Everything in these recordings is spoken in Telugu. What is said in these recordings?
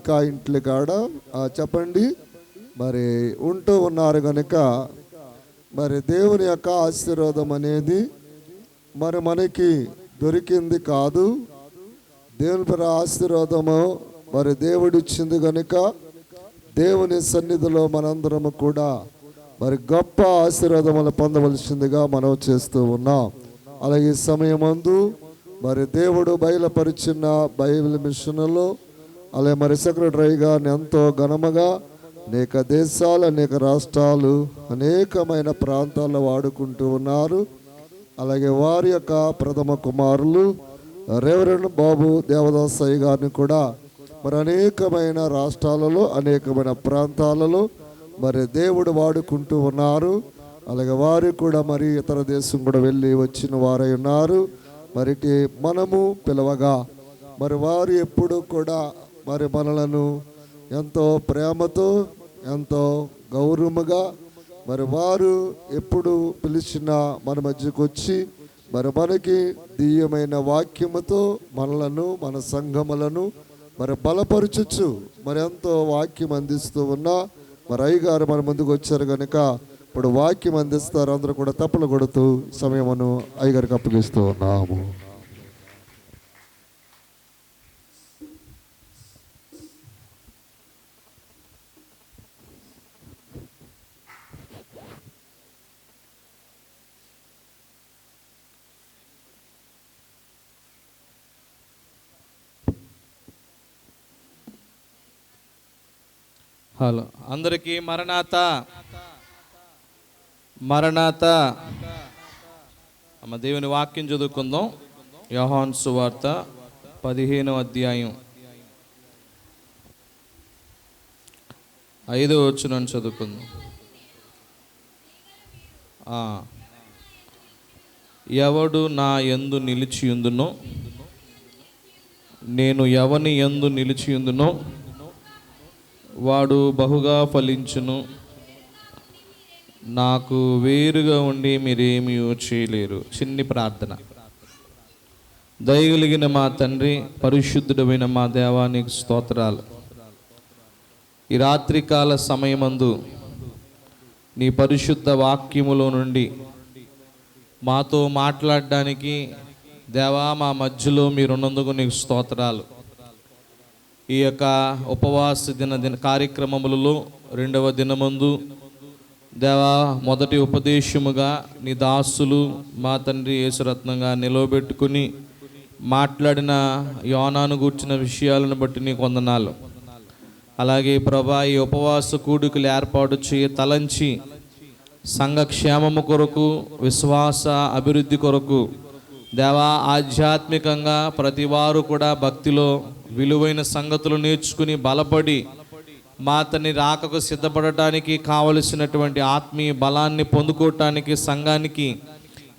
ఇంకా ఇంట్లో కాడ చెప్పండి మరి ఉంటూ ఉన్నారు కనుక మరి దేవుని యొక్క ఆశీర్వాదం అనేది మరి మనకి దొరికింది కాదు. దేవుని పర ఆశీర్వాదము మరి దేవుడిచ్చింది కనుక దేవుని సన్నిధిలో మనందరము కూడా మరి గొప్ప ఆశీర్వాదములు పొందవలసిందిగా మనం చేస్తూ ఉన్నాం. అలాగే ఈ సమయమందు మరి దేవుడు బయలుపరిచిన బైబిల్ మిషన్లో అలాగే మరి సెక్రటరీ గారిని ఎంతో ఘనముగా అనేక దేశాలు, అనేక రాష్ట్రాలు, అనేకమైన ప్రాంతాల్లో వాడుకుంటూ ఉన్నారు. అలాగే వారి యొక్క ప్రథమ కుమారులు రెవరెండ్ బాబు దేవదాసయ్య గారిని కూడా మరి అనేకమైన రాష్ట్రాలలో, అనేకమైన ప్రాంతాలలో మరి దేవుడు వాడుకుంటూ ఉన్నారు. అలాగే వారు కూడా మరి ఇతర దేశం కూడా వెళ్ళి వచ్చిన వారై ఉన్నారు. మరి మనము పిలవగా మరి వారు ఎప్పుడు కూడా మరి మనలను ఎంతో ప్రేమతో, ఎంతో గౌరవముగా మరి వారు ఎప్పుడు పిలిచినా మన మధ్యకు వచ్చి మరి మనకి దివ్యమైన వాక్యముతో మనలను, మన సంఘములను మరి బలపరచుచు మరి ఎంతో వాక్యం అందిస్తూ ఉన్నా మరి అయ్యగారు మన ముందుకు వచ్చారు కనుక ఇప్పుడు వాక్యం అందిస్తారు. అందరూ కూడా తప్పులు కొడుతూ సమయమును అయ్యగారికి అప్పగిస్తూ ఉన్నాము. హలో, అందరికీ మరణాత మరణాత. అమ్మ దేవుని వాక్యం చదువుకుందాం. యోహాను సువార్త 15వ అధ్యాయం 5వ వచనం చదువుకుందాం. ఎవడు నా యందు నిలిచియుందునో, నేను ఎవని యందు నిలిచియుందునో వాడు బహుగా ఫలించును. నాకు వేరుగా ఉండి మీరేమీ చేయలేరు. చిన్ని ప్రార్థన. దయగలిగిన మా తండ్రి, పరిశుద్ధుడమైన మా దేవానికి స్తోత్రాలు. ఈ రాత్రికాల సమయమందు నీ పరిశుద్ధ వాక్యములో నుండి మాతో మాట్లాడడానికి దేవా మా మధ్యలో మీరున్నందుకు నీకు స్తోత్రాలు. ఈ యొక్క ఉపవాస దిన కార్యక్రమములలో 2వ దినమందు దేవా మొదటి ఉపదేశముగా నీ దాసులు మా తండ్రి యేసురత్నంగా నిలవబెట్టుకుని మాట్లాడిన యోనాను గూర్చిన విషయాలను బట్టి నీకు వందనాలు. అలాగే ప్రభా ఈ ఉపవాస కూడికలు ఏర్పాటు తలంచి సంఘక్షేమము కొరకు, విశ్వాస అభివృద్ధి కొరకు దేవా ఆధ్యాత్మికంగా ప్రతి వారు కూడా భక్తిలో విలువైన సంగతులు నేర్చుకుని బలపడి మా తని రాకకు సిద్ధపడటానికి కావలసినటువంటి ఆత్మీయ బలాన్ని పొందుకోవటానికి సంఘానికి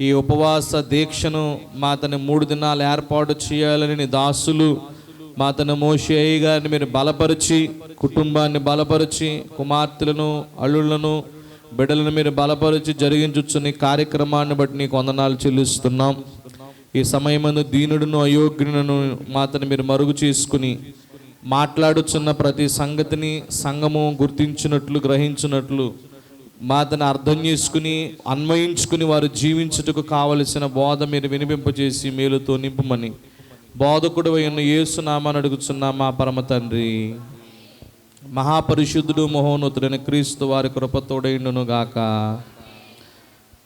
ఈ ఉపవాస దీక్షను మా తన 3 దినాలు ఏర్పాటు చేయాలని దాసులు మా తన మోషే గారిని మీరు బలపరిచి, కుటుంబాన్ని బలపరిచి, కుమార్తెలను, అల్లుళ్లను, బిడ్డలను మీరు బలపరిచి జరిగించుచున్న కార్యక్రమాన్ని బట్టి నీకు వందనాలు చెల్లిస్తున్నాం. ఈ సమయమందు దీనుడును, అయోగ్యులను మాతను మీరు మరుగు చేసుకుని మాట్లాడుచున్న ప్రతి సంగతిని సంఘము గుర్తించినట్లు, గ్రహించినట్లు మాతను అర్థం చేసుకుని అన్వయించుకుని వారు జీవించుటకు కావలసిన బోధ మీరు వినిపింపజేసి మేలుతో నింపమని బోధకుడు అయిన యేసు నామమున అడుగుచున్నా మా పరమ తండ్రి. మహాపరిశుద్ధుడు మహోన్నతుడైన క్రీస్తు వారి కృప తోడైండును గాక.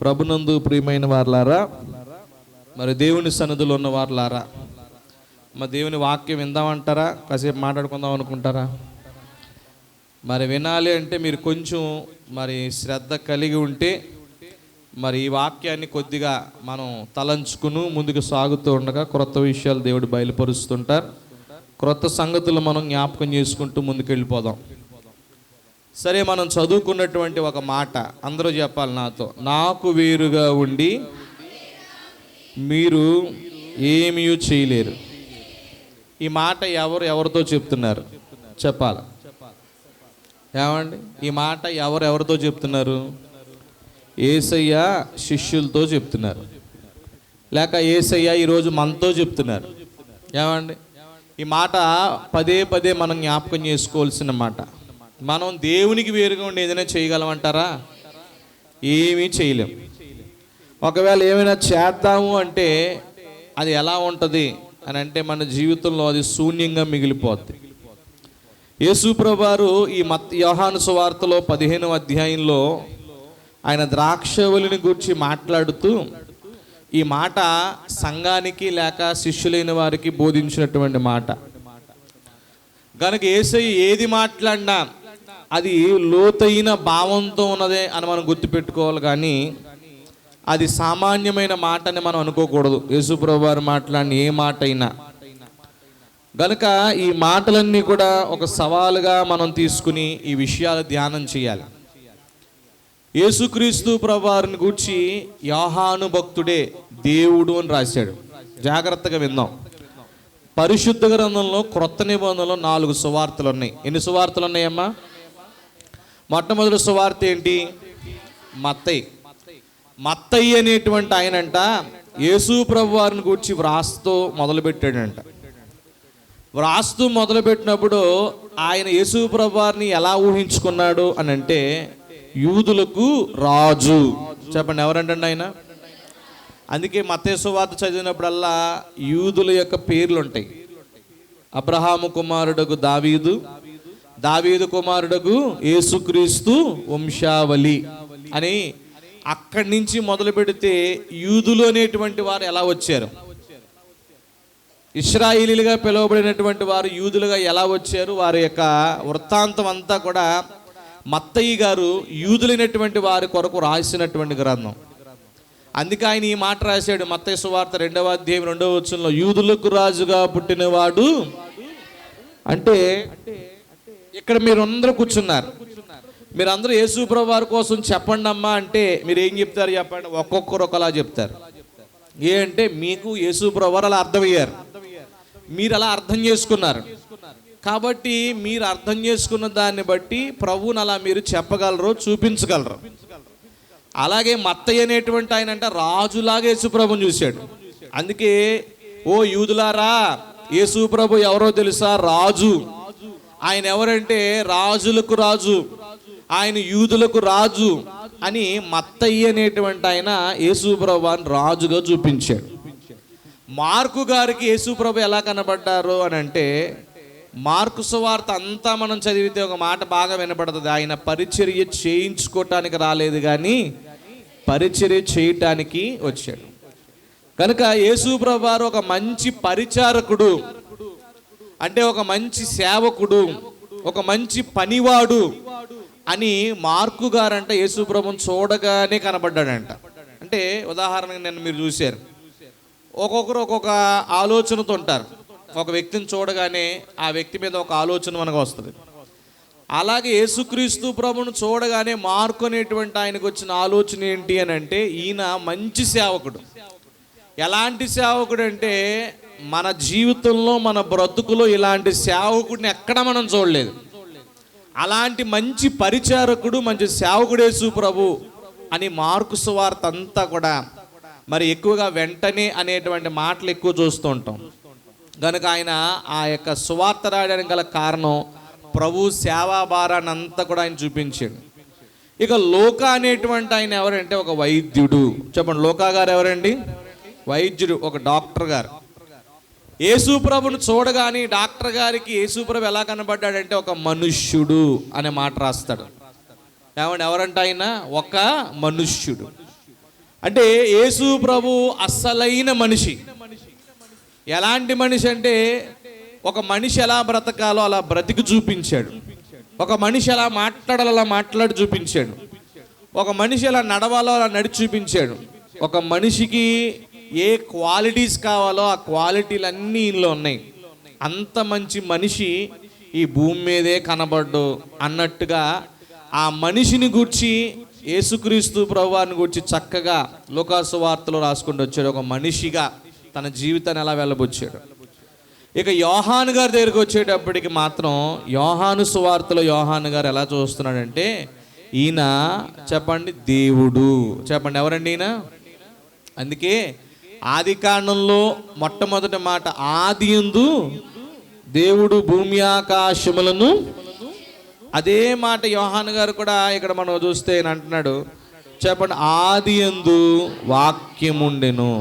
ప్రభునందు ప్రియమైన వారలారా, మరి దేవుని సన్నిధిలో ఉన్న వారలారా, మరి దేవుని వాక్యం విందామంటారా? కాసేపు మాట్లాడుకుందాం అనుకుంటారా? మరి వినాలి అంటే మీరు కొంచెం మరి శ్రద్ధ కలిగి ఉంటే మరి ఈ వాక్యాన్ని కొద్దిగా మనం తలంచుకుని ముందుకు సాగుతూ ఉండగా క్రొత్త విషయాలు దేవుడు బయలుపరుస్తుంటారు. క్రొత్త సంగతులు మనం జ్ఞాపకం చేసుకుంటూ ముందుకు వెళ్ళిపోదాం. సరే, మనం చదువుకున్నటువంటి ఒక మాట అందరూ చెప్పాలి నాతో. నాకు వేరుగా ఉండి మీరు ఏమీ చేయలేరు. ఈ మాట ఎవరితో చెప్తున్నారు చెప్పాలి. ఏమండి, ఈ మాట ఎవరితో చెప్తున్నారు? యేసయ్య శిష్యులతో చెప్తున్నారు, లేక యేసయ్య ఈరోజు మనతో చెప్తున్నారు. ఏమండి, ఈ మాట పదే పదే మనం జ్ఞాపకం చేసుకోవాల్సిన మాట. మనం దేవునికి వేరుగా ఉండి ఏదైనా చేయగలమంటారా? ఏమీ చేయలేం. ఒకవేళ ఏమైనా చేద్దాము అంటే అది ఎలా ఉంటుంది అని అంటే మన జీవితంలో అది శూన్యంగా మిగిలిపోద్ది. యేసు ప్రభువారు ఈ యోహాను సువార్తలో 15వ అధ్యాయంలో ఆయన ద్రాక్షవల్లిని గురించి మాట్లాడుతూ ఈ మాట సంఘానికి లేక శిష్యులైన వారికి బోధించినటువంటి మాట కనుక యేసయ్య ఏది మాట్లాడినా అది లోతైన భావంతో ఉన్నదే అని మనం గుర్తుపెట్టుకోవాలి. కానీ అది సామాన్యమైన మాట అని మనం అనుకోకూడదు. యేసు ప్రభువారు మాట్లాడిన ఏ మాట అయినా గనుక ఈ మాటలన్నీ కూడా ఒక సవాలుగా మనం తీసుకుని ఈ విషయాలు ధ్యానం చేయాలి. యేసుక్రీస్తు ప్రభువారిని గూర్చి యోహాను భక్తుడే దేవుడు అని రాశాడు. జాగ్రత్తగా విందాం. పరిశుద్ధ గ్రంథంలో క్రొత్త నిబంధనలో 4 సువార్తలు ఉన్నాయి. ఎన్ని సువార్తలు ఉన్నాయమ్మా? మొట్టమొదటి సువార్త ఏంటి? మత్తయి అనేటువంటి ఆయనంట యేసు ప్రభువారిని గూర్చి వ్రాస్తూ మొదలుపెట్టాడంట. వ్రాస్తూ మొదలుపెట్టినప్పుడు ఆయన యేసు ప్రభువారిని ఎలా ఊహించుకున్నాడు అని అంటే యూదులకు రాజు. చెప్పండి, ఎవరంటండి ఆయన? అందుకే మత్తయి సువార్త చదివినప్పుడల్లా యూదుల యొక్క పేర్లు ఉంటాయి. అబ్రహాము కుమారుడగు దావీదు, దావీదు కుమారుడగు యేసుక్రీస్తు వంశావళి అని అక్కడి నుంచి మొదలు పెడితే యూదులు అనేటువంటి వారు ఎలా వచ్చారు, ఇశ్రాయేలీలుగా పిలువబడినటువంటి వారు యూదులుగా ఎలా వచ్చారు, వారి యొక్క వృత్తాంతం అంతా కూడా మత్తయి గారు యూదులైనటువంటి వారి కొరకు రాసినటువంటి గ్రంథం. అందుకే ఆయన ఈ మాట రాశాడు మత్తయి సువార్త 2వ అధ్యాయం 2వ వచనంలో, యూదులకు రాజుగా పుట్టినవాడు. అంటే ఇక్కడ మీరందరూ కూర్చున్నారు, మీరందరూ యేసు ప్రభువు వారి కోసం చెప్పండి అమ్మా అంటే మీరు ఏం చెప్తారు చెప్పండి? ఒక్కొక్కరు ఒకలా చెప్తారు. ఏ అంటే మీకు యేసు ప్రభువు వారు అలా అర్థమయ్యారు, మీరు అలా అర్థం చేసుకున్నారు. కాబట్టి మీరు అర్థం చేసుకున్న దాన్ని బట్టి ప్రభువుని అలా మీరు చెప్పగలరు, చూపించగలరు. అలాగే మత్తయి అనేటువంటి ఆయన అంటే రాజులాగా యేసు ప్రభుని చూశాడు. అందుకే ఓ యూదులారా, యేసు ప్రభు ఎవరో తెలుసా? రాజు. ఆయన ఎవరంటే రాజులకు రాజు, ఆయన యూదులకు రాజు అని మత్తయి అనేటువంటి ఆయన యేసు ప్రభుని రాజుగా చూపించాడు. మార్కు గారికి యేసు ప్రభు ఎలా కనబడ్డారు అని అంటే మార్కు సువార్త అంతా మనం చదివితే ఒక మాట బాగా వినపడుతుంది. ఆయన పరిచర్య చేయించుకోవటానికి రాలేదు కానీ పరిచర్య చేయటానికి వచ్చాడు. కనుక యేసు ప్రభు వారు ఒక మంచి పరిచారకుడు, అంటే ఒక మంచి సేవకుడు, ఒక మంచి పనివాడు అని మార్కు గారంట యేసు ప్రభుని చూడగానే కనబడ్డాడంట. అంటే ఉదాహరణకు నేను మీరు చూశారు, ఒక్కొక్కరు ఒక్కొక్క ఆలోచనతో ఉంటారు. ఒక వ్యక్తిని చూడగానే ఆ వ్యక్తి మీద ఒక ఆలోచన మనకు వస్తుంది. అలాగే యేసుక్రీస్తు ప్రభువును చూడగానే మార్కు అనేటువంటి ఆయనకు వచ్చిన ఆలోచన ఏంటి అని అంటే ఈయన మంచి సేవకుడు. ఎలాంటి సేవకుడు అంటే మన జీవితంలో మన బ్రతుకులో ఇలాంటి సేవకుడిని ఎక్కడ మనం చూడలేదు. అలాంటి మంచి పరిచారకుడు, మంచి సేవకుడు యేసు ప్రభు అని మార్కు సువార్త అంతా కూడా మరి ఎక్కువగా వెంటనే అనేటువంటి మాటలు ఎక్కువ చూస్తూ ఉంటాం. కనుక ఆయన ఆ యొక్క సువార్త రాయడానికి గల కారణం ప్రభు సేవాభారాన్ని అంతా కూడా ఆయన చూపించాడు. ఇక లోకా అనేటువంటి ఆయన ఎవరంటే ఒక వైద్యుడు. చెప్పండి, లోకా గారు ఎవరండి? వైద్యుడు, ఒక డాక్టర్ గారు. యేసు ప్రభును చూడగానే డాక్టర్ గారికి యేసు ప్రభు ఎలా కనబడ్డాడంటే ఒక మనుష్యుడు అనే మాట రాస్తాడు. ఏమంటే ఎవరంటే ఆయన ఒక మనుష్యుడు. అంటే యేసు ప్రభు అస్సలైన మనిషి. ఎలాంటి మనిషి అంటే ఒక మనిషి ఎలా బ్రతకాలో అలా బ్రతికి చూపించాడు. ఒక మనిషి ఎలా మాట్లాడాలో అలా మాట్లాడి చూపించాడు. ఒక మనిషి ఎలా నడవాలో అలా నడిచి చూపించాడు. ఒక మనిషికి ఏ క్వాలిటీస్ కావాలో ఆ క్వాలిటీలన్నీ ఇందులో ఉన్నాయి. అంత మంచి మనిషి ఈ భూమి మీదే కనబడ్డు అన్నట్టుగా ఆ మనిషిని గూర్చి యేసుక్రీస్తు ప్రభువారిని గూర్చి చక్కగా లూకాసు వార్తలో రాసుకుంటూ వచ్చాడు. ఒక మనిషిగా తన జీవితాన్ని ఎలా వెళ్ళబుచ్చాడు. ఇక యోహాను గారి దగ్గరికి వచ్చేటప్పటికి మాత్రం యోహాను సువార్తలో యోహాను గారు ఎలా చూస్తున్నాడంటే ఈయన చెప్పండి దేవుడు. చెప్పండి, ఎవరండి ఈయన? అందుకే ఆది కాండంలో మొట్టమొదటి మాట ఆదియందు దేవుడు భూమి ఆకాశములను, అదే మాట యోహాను గారు కూడా ఇక్కడ మనం చూస్తే ఆయన అంటున్నాడు, చెప్పండి, ఆది యందు వాక్యముండెను.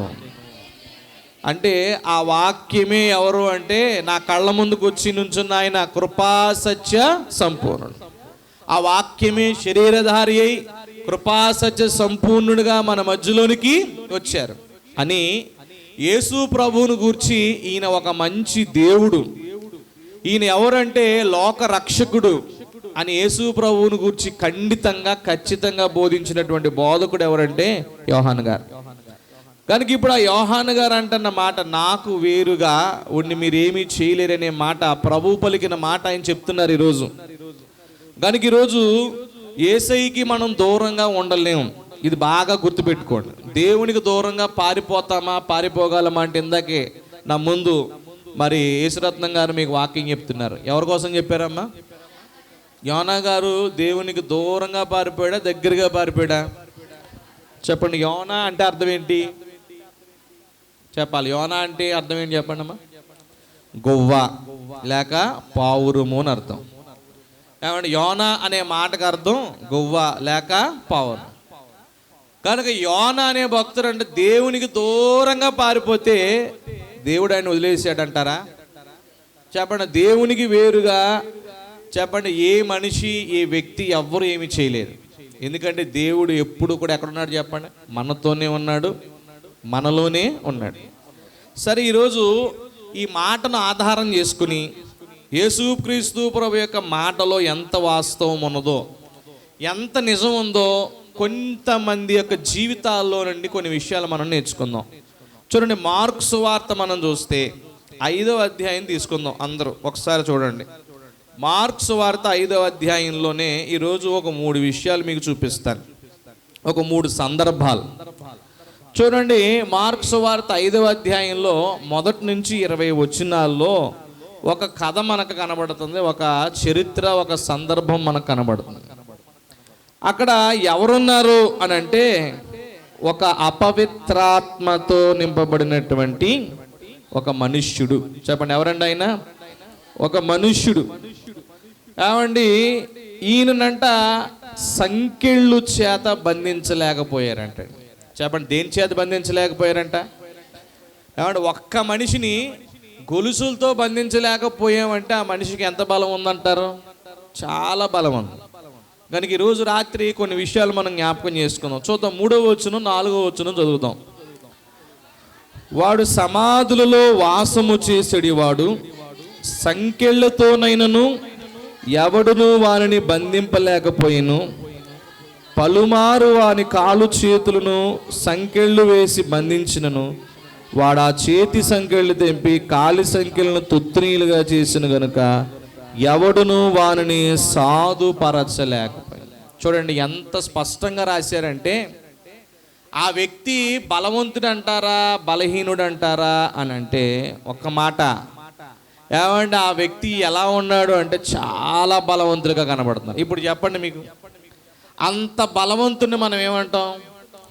అంటే ఆ వాక్యమే ఎవరు అంటే నా కళ్ళ ముందుకు వచ్చి నుంచున్న ఆయన కృపా సత్య సంపూర్ణుడు. ఆ వాక్యమే శరీరధారి అయి కృపా సత్య సంపూర్ణుడిగా మన మధ్యలోనికి వచ్చారు అని యేసు ప్రభువును గూర్చి ఈయన ఒక మంచి దేవుడు, ఈయన ఎవరంటే లోక రక్షకుడు అని యేసు ప్రభువును గూర్చి ఖచ్చితంగా బోధించినటువంటి బోధకుడు ఎవరంటే యోహాను గారు. కనుక ఇప్పుడు ఆ యోహాను గారు అంటున్న మాట, నాకు వేరుగా ఉండి మీరేమీ చేయలేరనే మాట, ప్రభు పలికిన మాట ఆయన చెప్తున్నారు ఈరోజు. కనుక ఈరోజు యేసయ్యకి మనం దూరంగా ఉండలేము, ఇది బాగా గుర్తుపెట్టుకోండి. దేవునికి దూరంగా పారిపోగలమా అంటే ఇందాకే నా ముందు మరి యేసురత్నం గారు మీకు వాక్యం చెప్తున్నారు. ఎవరి కోసం చెప్పారమ్మా? యోనా గారు దేవునికి దూరంగా పారిపోయాడా, దగ్గరగా పారిపోయాడా? చెప్పండి. యోనా అంటే అర్థం ఏంటి చెప్పాలి? యోనా అంటే అర్థం ఏంటి చెప్పండి అమ్మా? గొవ్వ లేక పావురము అని అర్థం. ఏమంటే యోనా అనే మాటకు అర్థం గొవ్వ లేక పావురం. కనుక యోనా అనే భక్తుడు అంటే దేవునికి దూరంగా పారిపోతే దేవుడు ఆయన వదిలేసాడంటారా? చెప్పండి. దేవునికి వేరుగా చెప్పండి ఏ మనిషి ఏ వ్యక్తి ఎవ్వరు ఏమి చేయలేరు. ఎందుకంటే దేవుడు ఎప్పుడు కూడా ఎక్కడున్నాడు చెప్పండి? మనతోనే ఉన్నాడు, మనలోనే ఉన్నాడు. సరే, ఈరోజు ఈ మాటను ఆధారం చేసుకుని యేసుక్రీస్తు ప్రభు యొక్క మాటలో ఎంత వాస్తవం ఉన్నదో, ఎంత నిజం ఉందో కొంతమంది యొక్క జీవితాల్లో నుండి కొన్ని విషయాలు మనం నేర్చుకుందాం. చూడండి, మార్కు సువార్త మనం చూస్తే 5వ అధ్యాయం తీసుకుందాం. అందరూ ఒకసారి చూడండి. మార్కు సువార్త 5వ అధ్యాయంలోనే ఈరోజు ఒక 3 విషయాలు మీకు చూపిస్తాను, ఒక 3 సందర్భాలు. చూడండి, మార్కు సువార్త 5వ అధ్యాయంలో 1 నుంచి 20 వచనాల్లో ఒక కథ మనకు కనబడుతుంది, ఒక చరిత్ర, ఒక సందర్భం మనకు కనబడుతుంది. అక్కడ ఎవరున్నారు అని అంటే ఒక అపవిత్రాత్మతో నింపబడినటువంటి ఒక మనుష్యుడు. చెప్పండి, ఎవరండి ఆయన? ఒక మనుష్యుడు. ఏమండి, ఈయనంట సంకెళ్ళు చేత బంధించలేకపోయారంట. చెప్పండి, దేని చేత బంధించలేకపోయారంట? ఏమంటే ఒక్క మనిషిని గొలుసులతో బంధించలేకపోయామంటే ఆ మనిషికి ఎంత బలం ఉందంటారు? చాలా బలం ఉంది. కనుక ఈరోజు రాత్రి కొన్ని విషయాలు మనం జ్ఞాపకం చేసుకుందాం. చూద్దాం. 3వ వచనం 4వ వచనం చదువుదాం. వాడు సమాధులలో వాసము చేసేడి వాడు, సంకెళ్లతోనైనను ఎవడును వారిని బంధింపలేకపోయిను. పలుమారు వాని కాలు చేతులను సంకెళ్ళు వేసి బంధించినను వాడు ఆ చేతి సంకెళ్ళు తెంపి కాలి సంకెళ్ళను తుత్రీలుగా చేసిన గనుక ఎవడును వానిని సాధుపరచలేకపోయింది. చూడండి ఎంత స్పష్టంగా రాశారంటే, ఆ వ్యక్తి బలవంతుడు అంటారా బలహీనుడు అంటారా అని అంటే ఒక్క మాట, ఏమంటే ఆ వ్యక్తి ఎలా ఉన్నాడు అంటే చాలా బలవంతుడిగా కనబడుతున్నాడు. ఇప్పుడు చెప్పండి, మీకు అంత బలవంతుడిని మనం ఏమంటాం?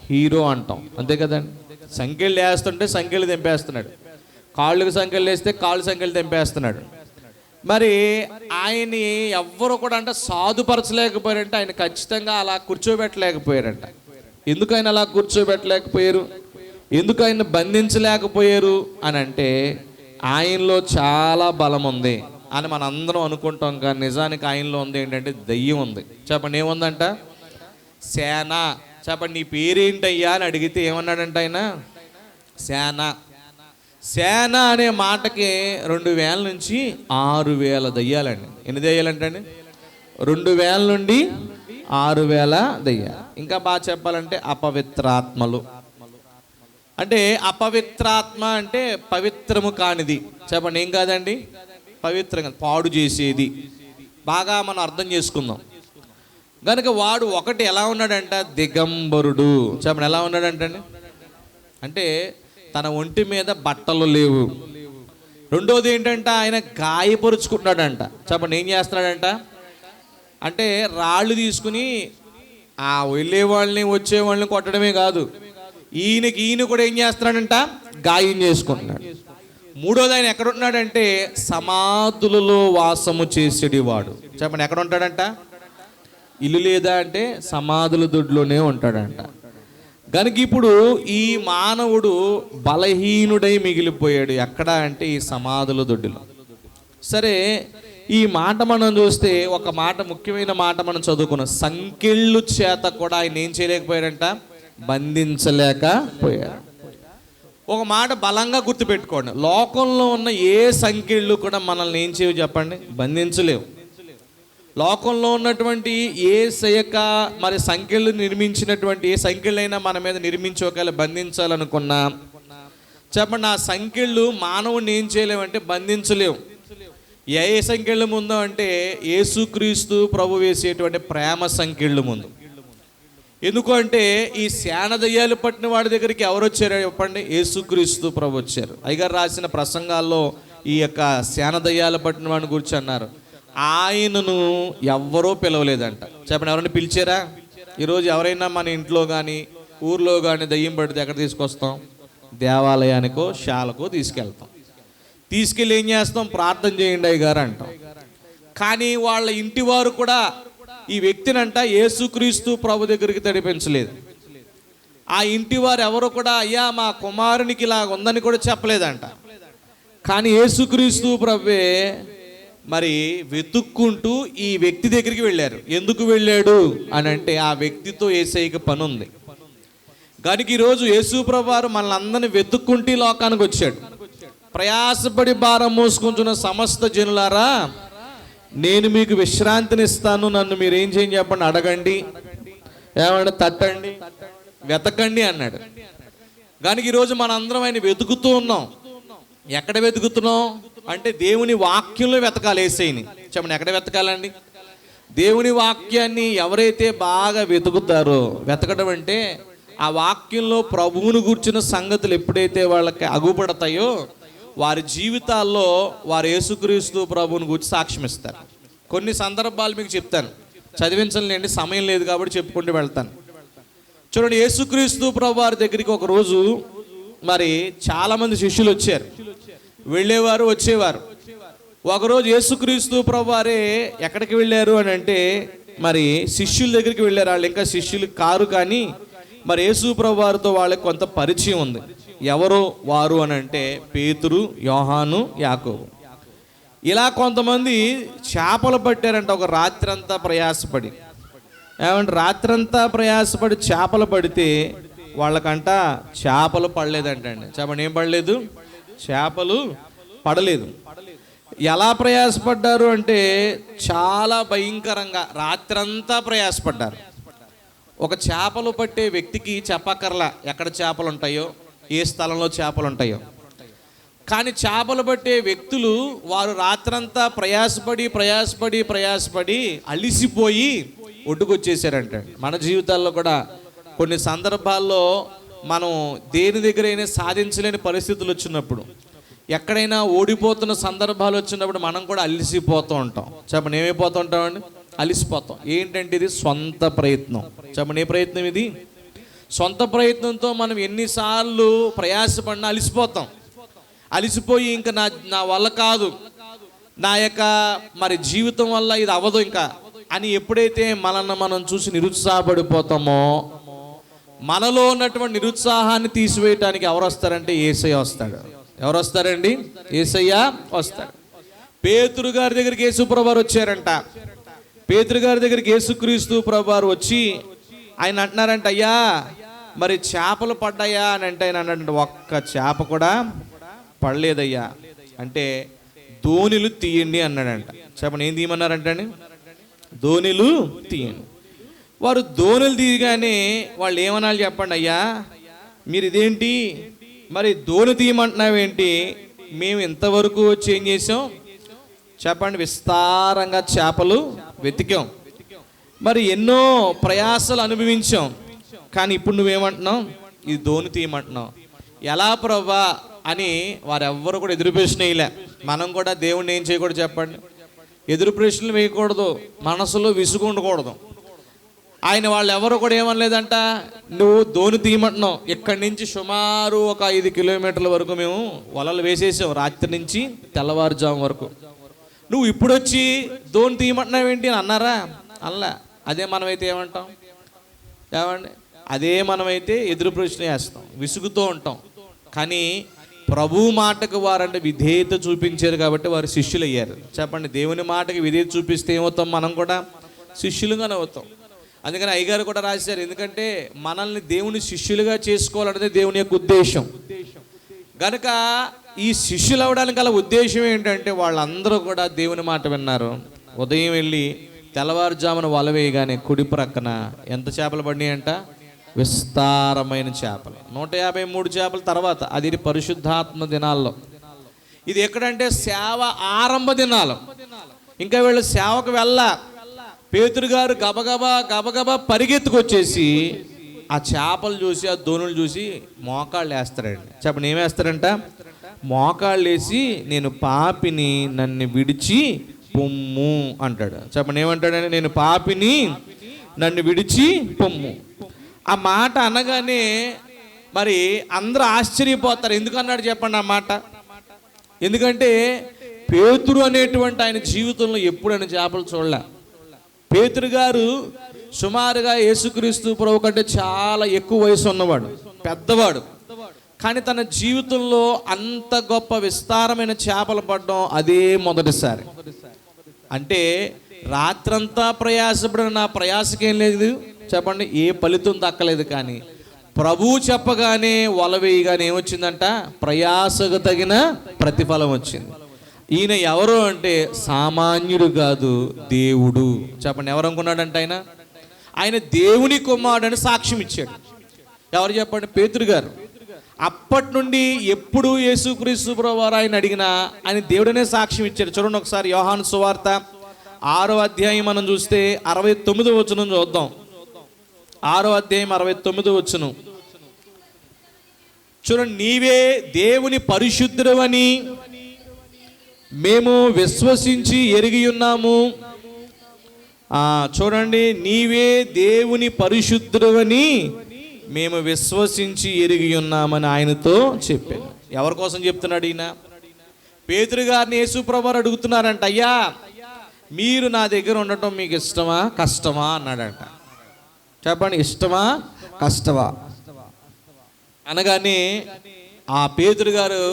హీరో అంటాం, అంతే కదండి. సంఖ్యలు వేస్తుంటే సంఖ్యలు తెంపేస్తున్నాడు, కాళ్ళకు సంఖ్యలు వేస్తే కాళ్ళు సంఖ్యలు తెంపేస్తున్నాడు. మరి ఆయన్ని ఎవ్వరు కూడా అంటే సాధుపరచలేకపోయారంటే ఆయన ఖచ్చితంగా అలా కూర్చోబెట్టలేకపోయారంట. ఎందుకు ఆయన అలా కూర్చోబెట్టలేకపోయారు, ఎందుకు ఆయన బంధించలేకపోయారు అని అంటే ఆయనలో చాలా బలం ఉంది అని మనం అందరం అనుకుంటాం. కానీ నిజానికి ఆయనలో ఉంది ఏంటంటే దయ్యం ఉంది. చెప్పండి, ఏముందంట? సేన. చెప్పండి, నీ పేరేంటయ్యా అని అడిగితే ఏమన్నాడంట ఆయన? సేన. సేన అనే మాటకి 2000 నుంచి 6000 దయ్యాలండి. ఎన్ని దయ్యాలంటండి? 2000 నుండి 6000 దయ్యాలు. ఇంకా బాగా చెప్పాలంటే అపవిత్రాత్మలు. అంటే అపవిత్రాత్మ అంటే పవిత్రము కానిది. చెప్పండి, ఏం కాదండి? పవిత్రంగా పాడు చేసేది. బాగా మనం అర్థం చేసుకుందాం. కనుక వాడు ఒకటి ఎలా ఉన్నాడంట? దిగంబరుడు. చెప్పండి, ఎలా ఉన్నాడంటండి? అంటే తన ఒంటి మీద బట్టలు లేవు. రెండోది ఏంటంట? ఆయన గాయపరుచుకుంటున్నాడంట. చెప్పండి, ఏం చేస్తున్నాడంట? అంటే రాళ్ళు తీసుకుని ఆ వెళ్ళే వాళ్ళని వచ్చే వాళ్ళని కొట్టడమే కాదు, ఈయన కూడా ఏం చేస్తున్నాడంట? గాయం చేసుకుంటున్నాడు. మూడోది ఆయన ఎక్కడ ఉంటున్నాడంటే సమాధులలో వాసము చేసేటివాడు. చెప్పండి, ఎక్కడ ఉంటాడంట? ఇల్లు లేదా అంటే సమాధుల దొడ్లోనే ఉంటాడంట. కనుక ఇప్పుడు ఈ మానవుడు బలహీనుడై మిగిలిపోయాడు. ఎక్కడ అంటే ఈ సమాధుల దొడ్డిలో. సరే, ఈ మాట మనం చూస్తే ఒక మాట, ముఖ్యమైన మాట మనం చదువుకున్నాం. సంకెళ్ళు చేత కూడా ఆయన ఏం చేయలేకపోయాడంట? బంధించలేకపోయాడు. ఒక మాట బలంగా గుర్తుపెట్టుకోండి, లోకంలో ఉన్న ఏ సంకెళ్ళు కూడా మనల్ని ఏం చేయవు చెప్పండి? బంధించలేవు. లోకంలో ఉన్నటువంటి ఏ సయక మరి సంఖ్యలు నిర్మించినటువంటి ఏ సంఖ్యలైనా మన మీద నిర్మించి ఒకవేళ బంధించాలనుకున్నా చెప్పండి, ఆ సంఖ్యలు మానవుడిని ఏం చేయలేమంటే బంధించలేవు. ఏ సంఖ్యల ముందు అంటే యేసుక్రీస్తు ప్రభు వేసేటువంటి ప్రేమ సంఖ్యలు ముందు. ఎందుకు అంటే ఈ శానదయ్యాలు పట్టిన వాడి దగ్గరికి ఎవరు వచ్చారో చెప్పండి? యేసుక్రీస్తు ప్రభు వచ్చారు. అయ్యగారు రాసిన ప్రసంగాల్లో ఈ యొక్క శానదయ్యాల పట్టిన వాడిని గురించి అన్నారు, ఆయనను ఎవ్వరూ పిలవలేదంట. చెప్పండి, ఎవరైనా పిలిచారా? ఈరోజు ఎవరైనా మన ఇంట్లో కానీ ఊర్లో కానీ దయ్యం పడితే ఎక్కడ తీసుకొస్తాం? దేవాలయానికో శాలకో తీసుకెళ్తాం. తీసుకెళ్ళి ఏం చేస్తాం? ప్రార్థన చేయండి అయ్యగారు అంటాం. కానీ వాళ్ళ ఇంటి వారు కూడా ఈ వ్యక్తినంట యేసుక్రీస్తు ప్రభు దగ్గరికి తడిపించలేదు. ఆ ఇంటి వారు ఎవరు కూడా అయ్యా మా కుమారునికి ఇలా ఉందని కూడా చెప్పలేదంట. కానీ యేసుక్రీస్తు ప్రభువే మరి వెతుక్కుంటూ ఈ వ్యక్తి దగ్గరికి వెళ్ళారు. ఎందుకు వెళ్ళాడు అని అంటే ఆ వ్యక్తితో యేసయ్యకి పని ఉంది. కనుక ఈరోజు యేసు ప్రభు వారు మనల్ని అందరినీ వెతుక్కుంటూ లోకానికి వచ్చాడు. ప్రయాసపడి భారం మోసుకుంటున్న సమస్త జనులారా, నేను మీకు విశ్రాంతిని ఇస్తాను, నన్ను మీరు ఏం చేయని చెప్పండి? అడగండి, ఏమంటే తట్టండి, వెతకండి అన్నాడు. కనుక ఈరోజు మన అందరం ఆయన వెతుకుతూ ఉన్నాం. ఎక్కడ వెతుకుతున్నాం అంటే దేవుని వాక్యంలో వెతకాలి. యేసయ్యని చెప్పండి, ఎక్కడ వెతకాలండి? దేవుని వాక్యాన్ని ఎవరైతే బాగా వెతుకుతారో, వెతకడం అంటే ఆ వాక్యంలో ప్రభువును గూర్చిన సంగతులు ఎప్పుడైతే వాళ్ళకి అగుపడతాయో వారి జీవితాల్లో వారు యేసుక్రీస్తు ప్రభువుని గురించి సాక్ష్యం ఇస్తారు. కొన్ని సందర్భాలు మీకు చెప్తాను, చదివించలేండి, సమయం లేదు కాబట్టి చెప్పుకుంటూ వెళ్తాను. చూడండి, యేసుక్రీస్తు ప్రభు వారి దగ్గరికి ఒకరోజు మరి చాలామంది శిష్యులు వచ్చారు, వెళ్ళేవారు వచ్చేవారు. ఒకరోజు యేసుక్రీస్తు ప్రభు వారే ఎక్కడికి వెళ్ళారు అని అంటే మరి శిష్యుల దగ్గరికి వెళ్ళారు. వాళ్ళు ఇంకా శిష్యులు కారు, కానీ మరి యేసు ప్రభు వారితో వాళ్ళకి కొంత పరిచయం ఉంది. ఎవరు వారు అని అంటే పేతురు, యోహాను, యాకోబు. ఇలా కొంతమంది చేపలు పట్టారంట ఒక రాత్రంతా ప్రయాసపడి. ఏమంటే రాత్రంతా ప్రయాసపడి చేపలు పడితే వాళ్ళకంట చేపలు పడలేదంటండి. చెప్పండి, ఏం పడలేదు? చేపలు పడలేదు. ఎలా ప్రయాసపడ్డారు అంటే చాలా భయంకరంగా రాత్రంతా ప్రయాసపడ్డారు. ఒక చేపలు పట్టే వ్యక్తికి చెప్పక్కర్లా ఎక్కడ చేపలు ఉంటాయో, ఏ స్థలంలో చేపలు ఉంటాయో. కానీ చేపలు పట్టే వ్యక్తులు వారు రాత్రంతా ప్రయాసపడి అలిసిపోయి ఒడ్డుకొచ్చేసారంట. మన జీవితాల్లో కూడా కొన్ని సందర్భాల్లో మనం దేని దగ్గరైనా సాధించలేని పరిస్థితులు వచ్చినప్పుడు, ఎక్కడైనా ఓడిపోతున్న సందర్భాలు వచ్చినప్పుడు మనం కూడా అలిసిపోతూ ఉంటాం. చెప్పండి, ఏమైపోతూ ఉంటామండి? అలిసిపోతాం. ఏంటంటే ఇది సొంత ప్రయత్నం. చెప్పండి, ఏ ప్రయత్నం ఇది? సొంత ప్రయత్నంతో మనం ఎన్నిసార్లు ప్రయాసపడినా అలిసిపోతాం. అలిసిపోయి ఇంకా నా వల్ల కాదు, నా యొక్క మరి జీవితం వల్ల ఇది అవ్వదు ఇంకా అని ఎప్పుడైతే మనల్ని మనం చూసి నిరుత్సాహపడిపోతామో, మనలో ఉన్నటువంటి నిరుత్సాహాన్ని తీసివేయటానికి ఎవరు వస్తారంటే యేసయ్య వస్తాడు. ఎవరు వస్తారండి? యేసయ్య వస్తాడు. పేతురు గారి దగ్గరికి యేసు ప్రభువారు వచ్చారంట. పేతురు గారి దగ్గరికి యేసుక్రీస్తు ప్రభువారు వచ్చి ఆయన అంటున్నారంట, అయ్యా మరి చేపలు పడ్డాయా అని అంటే ఆయన అన్నాడంట, ఒక్క చేప కూడా పడలేదయ్యా. అంటే దోణిలు తీయండి అన్నాడంట. చెప్పండి, ఏం తీయమన్నారంటండి? దోణిలు తీయండి. వారు దోణిలు తీయగానే వాళ్ళు ఏమనాలి చెప్పండి? అయ్యా మీరు ఇదేంటి మరి దోణి తీయమంటున్నావేంటి? మేము ఇంతవరకు వచ్చి ఏం చేసాం చెప్పండి? విస్తారంగా చేపలు వెతికాం, మరి ఎన్నో ప్రయాసాలు అనుభవించాం, కానీ ఇప్పుడు నువ్వేమంటున్నావు? ఇది దోణి తీయమంటున్నావు. ఎలా ప్రభా అని వారెవ్వరు కూడా ఎదురు ప్రశ్న వేయలే. మనం కూడా దేవుణ్ణి ఏం చేయకూడదు చెప్పండి? ఎదురు ప్రశ్నలు వేయకూడదు, మనసులో విసుగు ఉండకూడదు. ఆయన వాళ్ళు ఎవరు కూడా ఏమనలేదంట, నువ్వు దోణి తీయమంటున్నావు, ఇక్కడి నుంచి సుమారు ఒక 5 కిలోమీటర్ల వరకు మేము వలలు వేసేసాం, రాత్రి నుంచి తెల్లవారుజాము వరకు, నువ్వు ఇప్పుడు వచ్చి దోణి తీయమంటున్నావు ఏంటి అని అన్నారా? అలా. అదే మనమైతే ఏమంటాం? ఏమండి, అదే మనమైతే ఎదురు ప్రశ్న వేస్తాం, విసుగుతూ ఉంటాం. కానీ ప్రభు మాటకు వారంటే విధేయత చూపించారు కాబట్టి వారు శిష్యులు అయ్యారు. చెప్పండి, దేవుని మాటకి విధేయత చూపిస్తే ఏమవుతాం? మనం కూడా శిష్యులుగానే అవుతాం. అందుకని అయ్యగారు కూడా రాశారు, ఎందుకంటే మనల్ని దేవుని శిష్యులుగా చేసుకోవాలనేది దేవుని యొక్క ఉద్దేశం. కనుక ఈ శిష్యులు అవడానికి గల ఉద్దేశం ఏంటంటే వాళ్ళందరూ కూడా దేవుని మాట విన్నారు. ఉదయం వెళ్ళి తెల్లవారుజామున వల వేయగానే కుడి ప్రక్కన ఎంత చేపలు పడినాయంట? విస్తారమైన చేపలు. 153 చేపల తర్వాత. అది పరిశుద్ధాత్మ దినాల్లో. ఇది ఎక్కడంటే సేవ ఆరంభ దినాలు. ఇంకా వీళ్ళు సేవకు పేతురు గారు గబగబా పరిగెత్తుకొచ్చేసి ఆ చేపలు చూసి, ఆ దోణులు చూసి మోకాళ్ళు వేస్తారండి. చెప్పండి, ఏమేస్తారంట? మోకాళ్ళు వేసి, నేను పాపిని, నన్ను విడిచి పొమ్ము అంటాడు. చెప్పండి, ఏమంటాడంటే, నేను పాపిని, నన్ను విడిచి పొమ్ము. ఆ మాట అనగానే మరి అందరూ ఆశ్చర్యపోతారు. ఎందుకన్నాడు చెప్పండి ఆ మాట? ఎందుకంటే పేతురు అనేటువంటి ఆయన జీవితంలో ఎప్పుడైనా చేపలు చూడలే. పేతురు గారు సుమారుగా యేసుక్రీస్తు ప్రభు కంటే చాలా ఎక్కువ వయసు ఉన్నవాడు, పెద్దవాడు. కానీ తన జీవితంలో అంత గొప్ప విస్తారమైన చేపలు పడడం అదే మొదటిసారి. అంటే రాత్రంతా ప్రయాసపడిన నా ప్రయాసకేం లేదు చెప్పండి, ఏ ఫలితం దక్కలేదు. కానీ ప్రభువు చెప్పగానే వల వేయగానే ఏమొచ్చిందంట? ప్రయాసకు తగిన ప్రతిఫలం వచ్చింది. ఈయన ఎవరు అంటే సామాన్యుడు కాదు, దేవుడు. చెప్పండి, ఎవరు అనుకున్నాడంట ఆయన దేవుని కుమారుడని సాక్ష్యం ఇచ్చాడు. ఎవరు చెప్పండి? పేతురు గారు. అప్పటి నుండి ఎప్పుడు యేసుక్రీస్తు ప్రభువారు ఆయన అడిగినా ఆయన దేవుడనే సాక్ష్యం ఇచ్చాడు. చూడండి ఒకసారి యోహాను సువార్త 6వ అధ్యాయం మనం చూస్తే 69వ వచనం చూద్దాం. 6వ అధ్యాయం 69వ వచనం చూడండి. నీవే దేవుని పరిశుద్ధుడవని మేము విశ్వసించి ఎరిగి ఉన్నాము. చూడండి, నీవే దేవుని పరిశుద్ధుడవని మేము విశ్వసించి ఎరిగి ఉన్నామని ఆయనతో చెప్పాను. ఎవరి కోసం చెప్తున్నాడు ఈయన? పేతురు గారిని యేసు ప్రభువారు అడుగుతున్నారంట, అయ్యా మీరు నా దగ్గర ఉండటం మీకు ఇష్టమా కష్టమా అన్నాడంట. చెప్పండి, ఇష్టమా కష్టమా అనగానే ఆ పేతురు గారు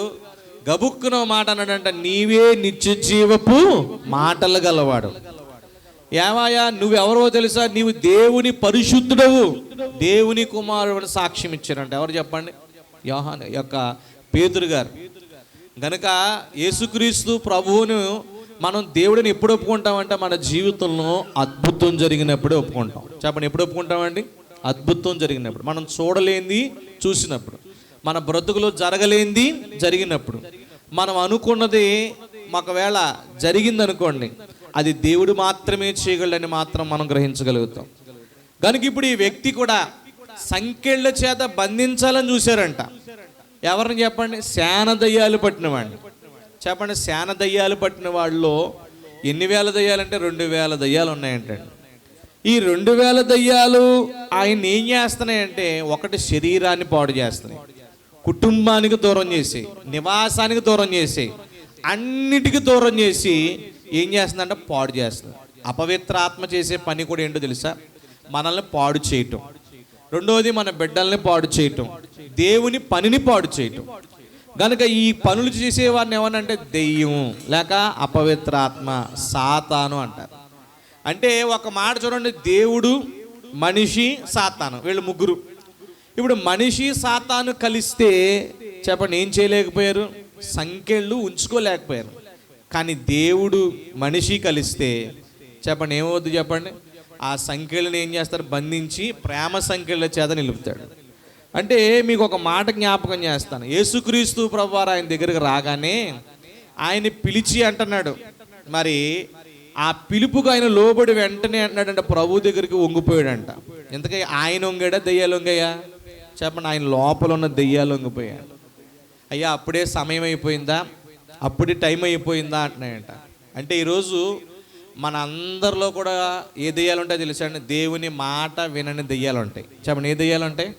గబుక్కున మాట అన్నాడంట, నీవే నిత్య జీవపు మాటలు గలవాడు. ఏమాయా నువ్వెవరో తెలుసా? నీవు దేవుని పరిశుద్ధుడవు, దేవుని కుమారుడు సాక్ష్యం ఇచ్చారంట. ఎవరు చెప్పండి? యోహాను యొక్క పేతురు గారు. గనుక యేసుక్రీస్తు ప్రభువును మనం దేవుడిని ఎప్పుడు ఒప్పుకుంటామంటే మన జీవితంలో అద్భుతం జరిగినప్పుడే ఒప్పుకుంటాం. చెప్పండి, ఎప్పుడు ఒప్పుకుంటామండి? అద్భుతం జరిగినప్పుడు. మనం చూడలేంది చూసినప్పుడు, మన బ్రతుకులో జరగలేంది జరిగినప్పుడు, మనం అనుకున్నది ఒకవేళ జరిగిందనుకోండి, అది దేవుడు మాత్రమే చేయగలడని మాత్రం మనం గ్రహించగలుగుతాం. కనుక ఇప్పుడు ఈ వ్యక్తి కూడా సంకెళ్ళ చేత బంధించాలని చూశారంట. ఎవరిని చెప్పండి? శాన దయ్యాలు పట్టిన వాడిని. చెప్పండి, శాన దయ్యాలు పట్టిన వాళ్ళలో ఎన్ని వేల దయ్యాలంటే 2000 దయ్యాలు ఉన్నాయంటండి. ఈ 2000 దయ్యాలు ఆయన ఏం చేస్తున్నాయంటే, ఒకటి శరీరాన్ని పాడు చేస్తున్నాయి, కుటుంబానికి దూరం చేసి, నివాసానికి దూరం చేసి, అన్నిటికీ దూరం చేసి ఏం చేస్తుందంటే పాడు చేస్తుంది. అపవిత్ర ఆత్మ చేసే పని కూడా ఏంటో తెలుసా? మనల్ని పాడు చేయటం. రెండవది మన బిడ్డల్ని పాడు చేయటం, దేవుని పనిని పాడు చేయటం. కనుక ఈ పనులు చేసేవారిని ఏమనంటే దెయ్యం లేక అపవిత్ర ఆత్మ, సాతాను అంటారు. అంటే ఒక మాట చూడండి, దేవుడు, మనిషి, సాతాను, వీళ్ళు ముగ్గురు. ఇప్పుడు మనిషి సాతాను కలిస్తే చెప్పండి ఏం చేయలేకపోయారు? సంకెళ్ళు ఉంచుకోలేకపోయారు. కానీ దేవుడు మనిషి కలిస్తే చెప్పండి ఏమవుద్దు? చెప్పండి, ఆ సంఖ్యలను ఏం చేస్తారు? బంధించి ప్రేమ సంఖ్యల చేత నిలుపుతాడు. అంటే మీకు ఒక మాట జ్ఞాపకం చేస్తాను. యేసుక్రీస్తు ప్రభువారు ఆయన దగ్గరికి రాగానే ఆయన పిలిచి అంటున్నాడు, మరి ఆ పిలుపుకు ఆయన లోబడి వెంటనే అంటున్నాడంట ప్రభు దగ్గరికి వంగిపోయాడంట. ఎందుకై ఆయన వంగాడా దెయ్యాలు వంగాయా? చెప్పండి, ఆయన లోపల ఉన్న దెయ్యాలు వంగిపోయాడు. అయ్యా అప్పుడే సమయం అయిపోయిందా, అప్పుడే టైం అయిపోయిందా అంటున్నాయంట. అంటే ఈరోజు మన అందరిలో కూడా ఏ దెయ్యాలు ఉంటాయో తెలుసా అండి? దేవుని మాట వినని దెయ్యాలు ఉంటాయి. చెప్పండి, ఏ దెయ్యాలు ఉంటాయి?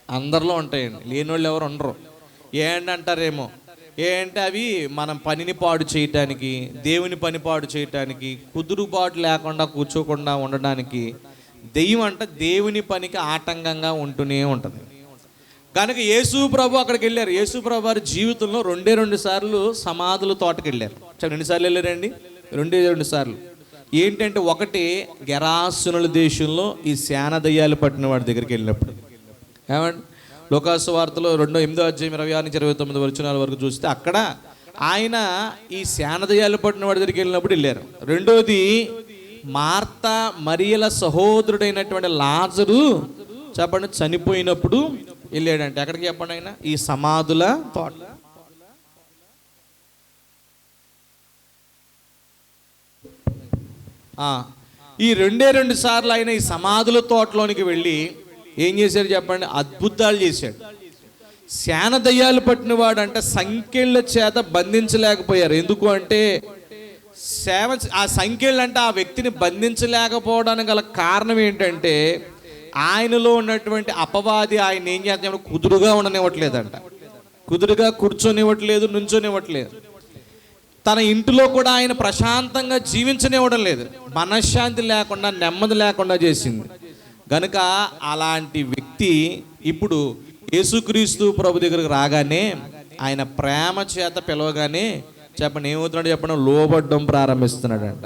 అందరిలో ఉంటాయండి. లేని వాళ్ళు ఎవరు ఉండరు. ఏంటంటారేమో, ఏంటి అవి మనం పనిని పాడు చేయటానికి, దేవుని పని పాడు చేయటానికి, కుదురుబాటు లేకుండా కూర్చోకుండా ఉండడానికి దెయ్యం అంట దేవుని పనికి ఆటంకంగా ఉంటూనే ఉంటుంది. కనుక యేసు ప్రభు అక్కడికి వెళ్ళారు. యేసు ప్రభు వారి జీవితంలో రెండు సార్లు సమాధుల తోటకి వెళ్ళారు. ఎన్నిసార్లు వెళ్ళారండి? 2 సార్లు. ఏంటంటే, ఒకటి గెరాసునుల దేశంలో ఈ శాన దయ్యాలు పట్టిన వాడి దగ్గరికి వెళ్ళినప్పుడు. ఏమండి, లోకాసు వార్తలో 8:26-29 వచనాల వరకు చూస్తే అక్కడ ఆయన ఈ శాన దయ్యాలు పట్టిన వాడి దగ్గరికి వెళ్ళినప్పుడు వెళ్ళారు. రెండోది మార్తా మరియల సహోదరుడైనటువంటి లాజరు చెప్పండి చనిపోయినప్పుడు వెళ్ళాడంటే. ఎక్కడికి చెప్పండి? ఆయన ఈ సమాధుల తోట. ఈ 2 సార్లు ఆయన ఈ సమాధుల తోటలోనికి వెళ్ళి ఏం చేశాడు చెప్పండి? అద్భుతాలు చేశాడు. శాన దయ్యాలు పట్టిన వాడు అంటే సంఖ్యల చేత బంధించలేకపోయారు. ఎందుకు అంటే ఆ సంఖ్యలు అంటే ఆ వ్యక్తిని బంధించలేకపోవడానికి గల కారణం ఏంటంటే, ఆయనలో ఉన్నటువంటి అపవాది ఆయన ఏం చేస్తాడు? కుదురుగా ఉండనివ్వట్లేదంట. కుదురుగా కూర్చొనివ్వట్లేదు, నుంచొనివ్వట్లేదు. తన ఇంటిలో కూడా ఆయన ప్రశాంతంగా జీవించనివ్వడం లేదు. మనశ్శాంతి లేకుండా, నెమ్మది లేకుండా చేసింది. కనుక అలాంటి వ్యక్తి ఇప్పుడు యేసుక్రీస్తు ప్రభు దగ్గరకు రాగానే, ఆయన ప్రేమ చేత పిలవగానే చెప్పండి ఏమవుతున్నాడు చెప్పండి? లోబడ్డం ప్రారంభిస్తున్నాడంట.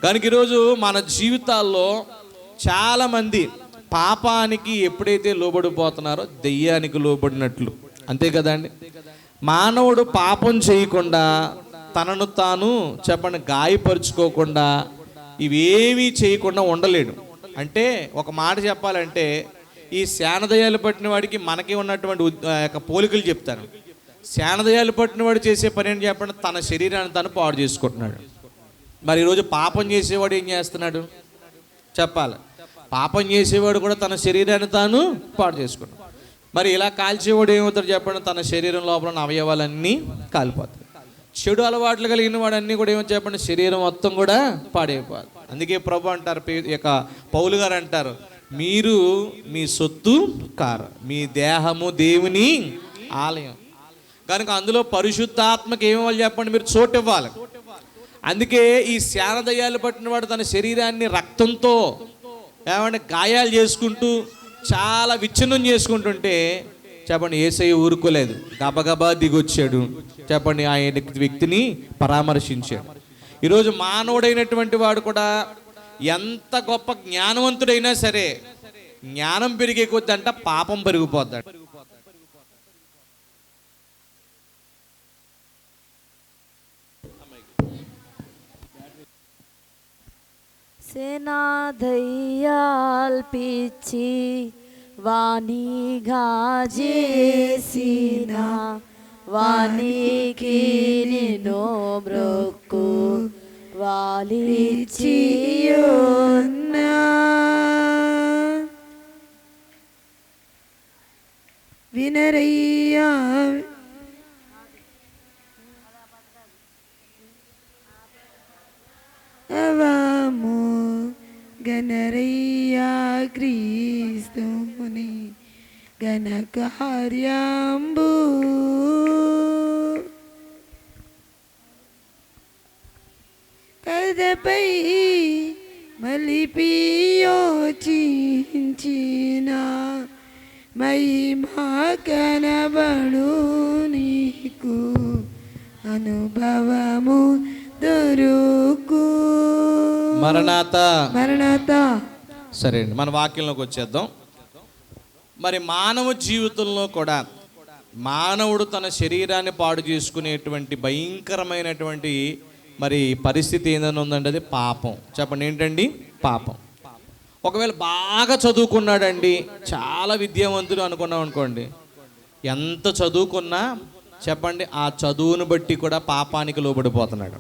కనుక ఈరోజు మన జీవితాల్లో చాలామంది పాపానికి ఎప్పుడైతే లోబడిపోతున్నారో దెయ్యానికి లోబడినట్లు. అంతే కదండి. మానవుడు పాపం చేయకుండా, తనను తాను చెప్పండి గాయపరుచుకోకుండా, ఇవేమీ చేయకుండా ఉండలేడు. అంటే ఒక మాట చెప్పాలంటే, ఈ శానదయాలు పట్టిన వాడికి మనకి ఉన్నటువంటి పోలికలు చెప్తాను. శానదయాలు పట్టిన వాడు చేసే పని ఏంటి చెప్పండి? తన శరీరాన్ని తాను పాడు చేసుకుంటున్నాడు. మరి ఈరోజు పాపం చేసేవాడు ఏం చేస్తున్నాడు చెప్పాలి? పాపం చేసేవాడు కూడా తన శరీరాన్ని తాను పాడు చేసుకున్నాడు. మరి ఇలా కాల్చేవాడు ఏమవుతాడు చెప్పండి? తన శరీరం లోపల ఉన్న అవయవాలన్నీ కాలిపోతాయి. చెడు అలవాట్లు కలిగిన వాడు అన్నీ కూడా ఏమో చెప్పండి? శరీరం మొత్తం కూడా పాడైపోతుంది. అందుకే ప్రభు అంటారు, పౌలు గారు అంటారు, మీరు మీ సొత్తు కారు, మీ దేహము దేవుని ఆలయం. కనుక అందులో పరిశుద్ధాత్మకి ఏమివ్వాలి చెప్పండి? మీరు చోటు ఇవ్వాలి. అందుకే ఈ శానదయ్యాలు పట్టిన వాడు తన శరీరాన్ని రక్తంతో ఏమంటే గాయాలు చేసుకుంటూ చాలా విచ్ఛిన్నం చేసుకుంటుంటే చెప్పండి యేసయ్య ఊరుకోలేదు, గబగబా దిగొచ్చాడు చెప్పండి, ఆ వ్యక్తిని పరామర్శించాడు. ఈరోజు మానవుడైనటువంటి వాడు కూడా ఎంత గొప్ప జ్ఞానవంతుడైనా సరే, జ్ఞానం పెరిగే కొద్దంట పాపం పెరిగిపోద్దంట. సేనాదయ్యాల్పిచ్చి వాణిగా చేసిన వానికి నిన్ను బ్రొక్కు వాలిచ్చియున్నా వినరయ్యా అవము గణరయ్యా క్రీస్తుని ఘనకార్యంబు కదపై మలిపియోచించిన మహిమా కనబడు నీకు అనుభవము దొరుకు. మరణాత మరణాత. సరే అండి, మన వాక్యంలోకి వచ్చేద్దాం. మరి మానవ జీవితంలో కూడా మానవుడు తన శరీరాన్ని పాడు చేసుకునేటువంటి భయంకరమైనటువంటి మరి పరిస్థితి ఏదైనా ఉందండి, అది పాపం. చెప్పండి ఏంటండి? పాపం. ఒకవేళ బాగా చదువుకున్నాడండి, చాలా విద్యావంతుడు అనుకున్నాం అనుకోండి, ఎంత చదువుకున్నా చెప్పండి ఆ చదువును బట్టి కూడా పాపానికి లోబడిపోతున్నాడు.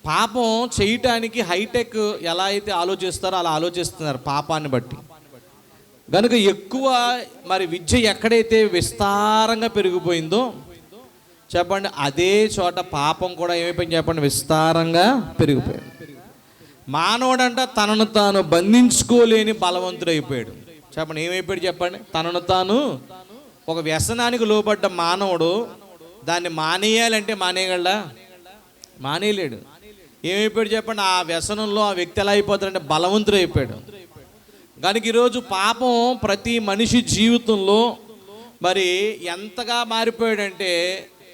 పాపం చేయటానికి హైటెక్ ఎలా అయితే ఆలోచిస్తారో అలా ఆలోచిస్తున్నారు పాపాన్ని బట్టి. కనుక ఎక్కువ మరి విద్య ఎక్కడైతే విస్తారంగా పెరిగిపోయిందో చెప్పండి. అదే చోట పాపం కూడా ఏమైపోయింది చెప్పండి, విస్తారంగా పెరిగిపోయింది. మానవుడంట తనను తాను బంధించుకోలేని బలవంతుడైపోయాడు. చెప్పండి, ఏమైపోయాడు చెప్పండి. తనను తాను ఒక వ్యసనానికి లోబడ్డ మానవుడు దాన్ని మానేయాలంటే మానేయగలడా? మానేయలేడు. ఏమైపోయాడు చెప్పండి, ఆ వ్యసనంలో ఆ వ్యక్తి ఎలా అయిపోతాడంటే బలవంతుడు అయిపోయాడు. కనుక ఈరోజు పాపం ప్రతి మనిషి జీవితంలో మరి ఎంతగా మారిపోయాడంటే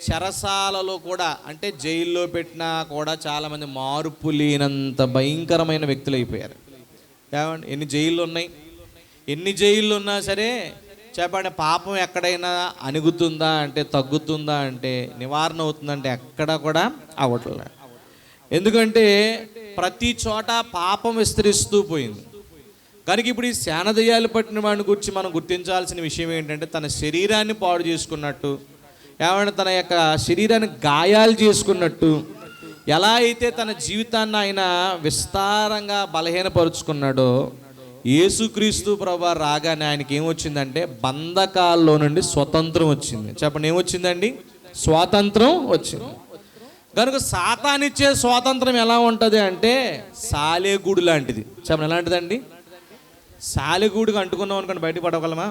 చెరసాలలో కూడా, అంటే జైల్లో పెట్టినా కూడా చాలామంది మార్పు లేనంత భయంకరమైన వ్యక్తులు అయిపోయారు. ఏమండి, ఎన్ని జైళ్ళు ఉన్నాయి, ఎన్ని జైళ్ళు ఉన్నా సరే చెప్పండి, పాపం ఎక్కడైనా అణుగుతుందా అంటే, తగ్గుతుందా అంటే, నివారణ అవుతుందంటే ఎక్కడ కూడా అవ్వట్లే. ఎందుకంటే ప్రతి చోట పాపం విస్తరిస్తూ పోయింది. కనుక ఇప్పుడు ఈ శానదయాలు పట్టిన వాడిని గురించి మనం గుర్తించాల్సిన విషయం ఏంటంటే, తన శరీరాన్ని పాడు చేసుకున్నట్టు, ఏమంటే తన యొక్క శరీరాన్ని గాయాలు చేసుకున్నట్టు, ఎలా అయితే తన జీవితాన్ని ఆయన విస్తారంగా బలహీనపరుచుకున్నాడో, యేసుక్రీస్తు ప్రభువు రాగానే ఆయనకి ఏమొచ్చిందంటే బంధకాల్లో నుండి స్వతంత్రం వచ్చింది. చెప్పండి, ఏమొచ్చిందండి? స్వాతంత్రం వచ్చింది. కనుక సాతానిచ్చే స్వాతంత్రం ఎలా ఉంటుంది అంటే సాలెగూడు లాంటిది. చెప్పండి, ఎలాంటిదండి? సాలెగూడుగా అంటుకున్నాం అనుకోండి, బయటకు పడగలమా?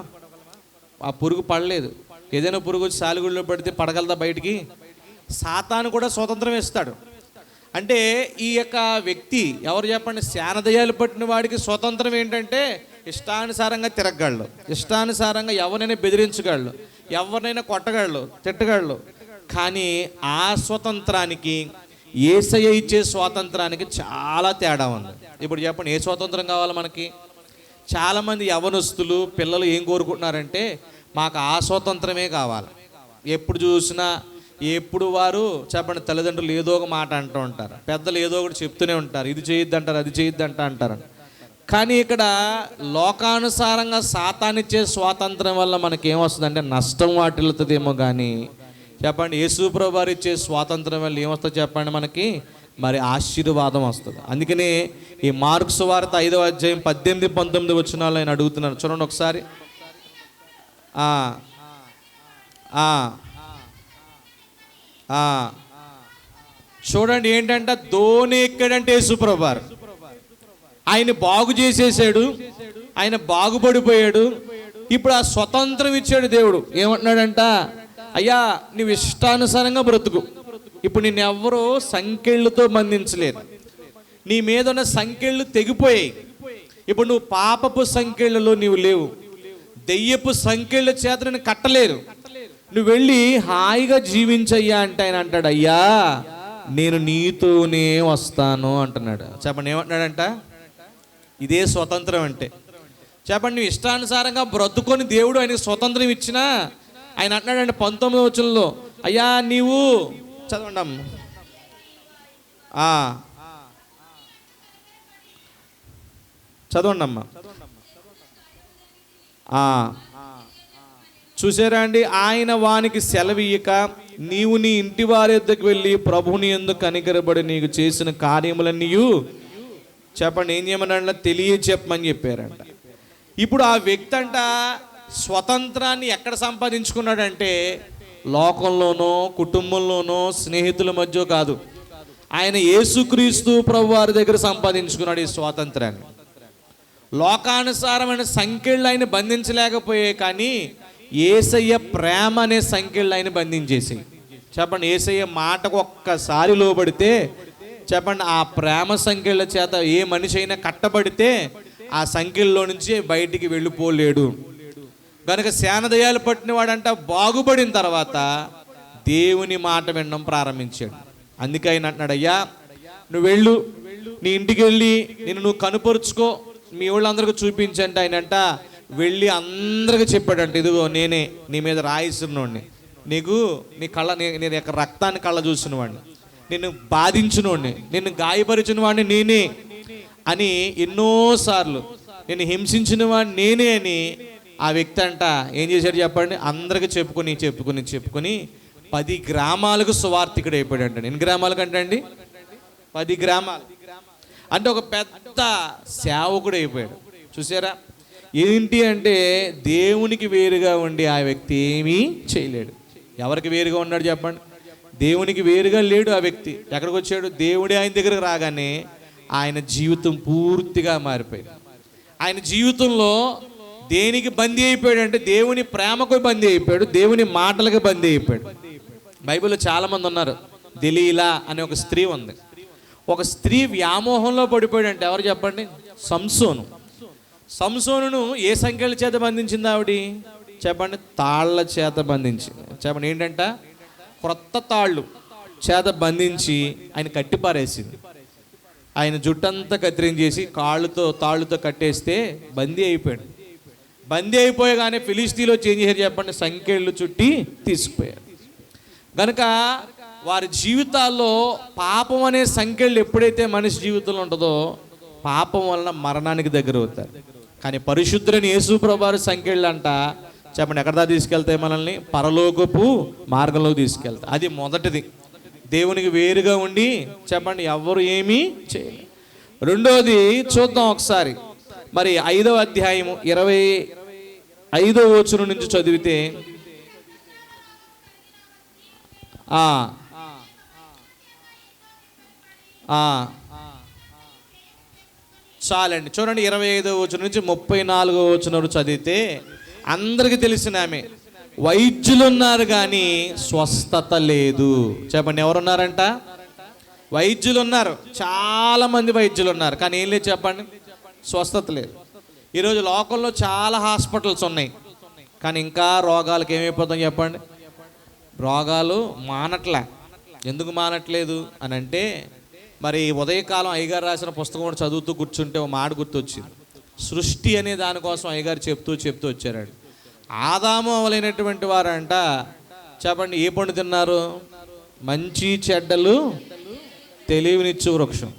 ఆ పురుగు పడలేదు. ఏదైనా పురుగు వచ్చి సాలెగూడులో పడితే పడగలదా బయటికి? సాతాను కూడా స్వతంత్రం ఇస్తాడు. అంటే ఈ యొక్క వ్యక్తి ఎవరు చెప్పండి, శానదయాలు పట్టిన వాడికి స్వతంత్రం ఏంటంటే ఇష్టానుసారంగా తిరగగలడు, ఇష్టానుసారంగా ఎవరినైనా బెదిరించగలడు, ఎవరినైనా కొట్టగలడు, తిట్టగలడు. కానీ ఆ స్వతంత్రానికి యేసయ్య ఇచ్చే స్వాతంత్రానికి చాలా తేడా ఉంది. ఇప్పుడు చెప్పండి, ఏ స్వాతంత్రం కావాలి మనకి? చాలామంది యవనస్తులు పిల్లలు ఏం కోరుకుంటున్నారంటే మాకు ఆ స్వాతంత్రమే కావాలి. ఎప్పుడు చూసినా ఎప్పుడు వారు చెప్పండి తల్లిదండ్రులు ఏదో ఒక మాట అంటూ ఉంటారు, పెద్దలు ఏదో ఒకటి చెప్తూనే ఉంటారు, ఇది చేయొద్దంటారు, అది చేయొద్దంట అంటారు. కానీ ఇక్కడ లోకానుసారంగా సాతానిచ్చే స్వాతంత్రం వల్ల మనకేమొస్తుందంటే నష్టం వాటిల్లుతుందేమో. కానీ చెప్పండి, యేసు ప్రభువు వారు ఇచ్చే స్వాతంత్రం వల్ల ఏమొస్తుంది చెప్పండి, మనకి మరి ఆశీర్వాదం వస్తుంది. అందుకనే ఈ మార్కు సువార్త 5వ అధ్యాయం 18-19 వచనాలు ఆయన అడుగుతున్నారు. చూడండి ఒకసారి. చూడండి ఏంటంటే ధోని ఎక్కడంటే యేసు ప్రభువు వారు ఆయన బాగు చేసేసాడు, ఆయన బాగుపడిపోయాడు. ఇప్పుడు ఆ స్వతంత్రం ఇచ్చాడు దేవుడు. ఏమంటున్నాడంట, అయ్యా నువ్వు ఇష్టానుసారంగా బ్రతుకు. ఇప్పుడు నిన్ను ఎవరో సంకెళ్ళతో బంధించలేరు, నీ మీద ఉన్న సంకెళ్ళు తెగిపోయాయి. ఇప్పుడు నువ్వు పాపపు సంకెళ్ళలో నీవు లేవు, దెయ్యపు సంకెళ్ళ చేత నేను కట్టలేరు. నువ్వు వెళ్ళి హాయిగా జీవించయ్యా అంటే ఆయన అంటాడు, అయ్యా నేను నీతోనే వస్తాను అంటున్నాడు. చెప్పండి, ఏమంటున్నాడంట? ఇదే స్వతంత్రం అంటే. చెప్పండి, నువ్వు ఇష్టానుసారంగా బ్రతుకొని దేవుడు ఆయనకు స్వతంత్రం ఇచ్చినా ఆయన అంటున్నాడంటే 19వ వచనంలో, అయ్యా నీవు చదవండి అమ్మ. చదవండి అమ్మా. చూసారా అండి, ఆయన వానికి సెలవీయక నీవు నీ ఇంటి వారి యొద్దకు వెళ్ళి ప్రభుని యందు కనికరబడి నీకు చేసిన కార్యములన్నీ చెప్పండి ఏం చేయమన్నా తెలియచెప్పమని చెప్పారంట. ఇప్పుడు ఆ వ్యక్తి అంట స్వతంత్రాన్ని ఎక్కడ సంపాదించుకున్నాడంటే లోకంలోనో కుటుంబంలోనో స్నేహితుల మధ్య కాదు, ఆయన యేసుక్రీస్తు ప్రభు వారి దగ్గర సంపాదించుకున్నాడు ఈ స్వాతంత్రాన్ని. లోకానుసారమైన సంఖ్యలు ఆయన బంధించలేకపోయాయి, కానీ యేసయ్య ప్రేమ అనే సంఖ్యలు ఆయన బంధించేసి. చెప్పండి, యేసయ్య మాటకు ఒక్కసారి లోబడితే చెప్పండి ఆ ప్రేమ సంఖ్యల చేత ఏ మనిషి అయినా కట్టబడితే ఆ సంఖ్యల్లో నుంచి బయటికి వెళ్ళిపోలేడు. కనుక శానదయాలు పట్టిన వాడంట బాగుపడిన తర్వాత దేవుని మాట వినడం ప్రారంభించాడు. అందుకే ఆయన అంటున్నాడు, అయ్యా నువ్వు వెళ్ళు, నీ ఇంటికి వెళ్ళి నువ్వు కనుపరుచుకో, మీ వాళ్ళందరికీ చూపించండి. ఆయనంట వెళ్ళి అందరికీ చెప్పాడంట, ఇదిగో నేనే నీ మీద రాయిస్తున్నోడిని, నీకు నీ కళ్ళ నేను యొక్క రక్తాన్ని కళ్ళ చూసిన వాడిని, నిన్ను బాధించిన వాడిని, నిన్ను గాయపరిచిన వాడిని నేనే అని ఎన్నోసార్లు, నేను హింసించిన వాడిని నేనే అని ఆ వ్యక్తి అంట ఏం చేశాడు చెప్పండి, అందరికి చెప్పుకొని 10 గ్రామాలకు సువార్థికుడు అయిపోయాడు అంట. ఎన్ని గ్రామాలకు అంటే అండి? 10 గ్రామాలు అంటే ఒక పెద్ద సేవకుడు అయిపోయాడు. చూసారా ఏంటి అంటే దేవునికి వేరుగా ఉండి ఆ వ్యక్తి ఏమీ చేయలేడు. ఎవరికి వేరుగా ఉన్నాడు చెప్పండి? దేవునికి వేరుగా లేడు ఆ వ్యక్తి. ఎక్కడికి వచ్చాడు? దేవుడే ఆయన దగ్గరకు రాగానే ఆయన జీవితం పూర్తిగా మారిపోయింది. ఆయన జీవితంలో దేనికి బందీ అయిపోయాడు అంటే దేవుని ప్రేమకు బందీ అయిపోయాడు, దేవుని మాటలకు బందీ అయిపోయాడు. బైబిల్లో చాలామంది ఉన్నారు. దెలీలా అనే ఒక స్త్రీ ఉంది. ఒక స్త్రీ వ్యామోహంలో పడిపోయాడు అంటే ఎవరు చెప్పండి? సంసోనును ఏ సంఖ్యల చేత బంధించింది ఆవిడ చెప్పండి? తాళ్ళ చేత బంధించింది. చెప్పండి ఏంటంట? క్రొత్త తాళ్ళు చేత బంధించి ఆయన కట్టిపారేసింది. ఆయన జుట్టంతా కత్తిరించేసి తాళ్ళుతో కట్టేస్తే బందీ అయిపోయాడు. బందీ అయిపోయగానే ఫిలిస్తీన్లో ఏం చేశారు చెప్పండి? సంఖ్యలు చుట్టి తీసుకుపోయారు. కనుక వారి జీవితాల్లో పాపం అనే సంఖ్యలు ఎప్పుడైతే మనిషి జీవితంలో ఉంటుందో పాపం వలన మరణానికి దగ్గర అవుతారు. కానీ పరిశుద్ధులని యేసు ప్రభువారి సంఖ్యలు అంట చెప్పండి ఎక్కడ తీసుకెళ్తాయి? మనల్ని పరలోకపు మార్గంలో తీసుకెళ్తాయి. అది మొదటిది, దేవునికి వేరుగా ఉండి చెప్పండి ఎవరు ఏమీ చేయలేరు. రెండోది చూద్దాం ఒకసారి. మరి 5వ అధ్యాయము 25వ వచనం నుంచి చదివితే చాలండి. చూడండి 25వ వచనం నుంచి 34వ వచనం చదివితే అందరికి తెలిసిన ఆమె, వైద్యులు ఉన్నారు కానీ స్వస్థత లేదు. చెప్పండి ఎవరున్నారంట? వైద్యులు ఉన్నారు, చాలా మంది వైద్యులు ఉన్నారు, కానీ ఏం లేదు చెప్పండి? స్వస్థత లేదు. ఈరోజు లోకంలో చాలా హాస్పిటల్స్ ఉన్నాయి, కానీ ఇంకా రోగాలకు ఏమైపోతాం చెప్పండి? రోగాలు మానట్లే. ఎందుకు మానట్లేదు అని అంటే, మరి ఉదయకాలం అయ్యగారు రాసిన పుస్తకం కూడా చదువుతూ కూర్చుంటే ఒక మాట గుర్తొచ్చింది. సృష్టి అనే దానికోసం అయ్యగారు చెప్తూ వచ్చారండి. ఆదాము అవలైనటువంటి వారంట చెప్పండి ఏ పండు తిన్నారు? మంచి చెడ్డలు తెలివినిచ్చు వృక్షం.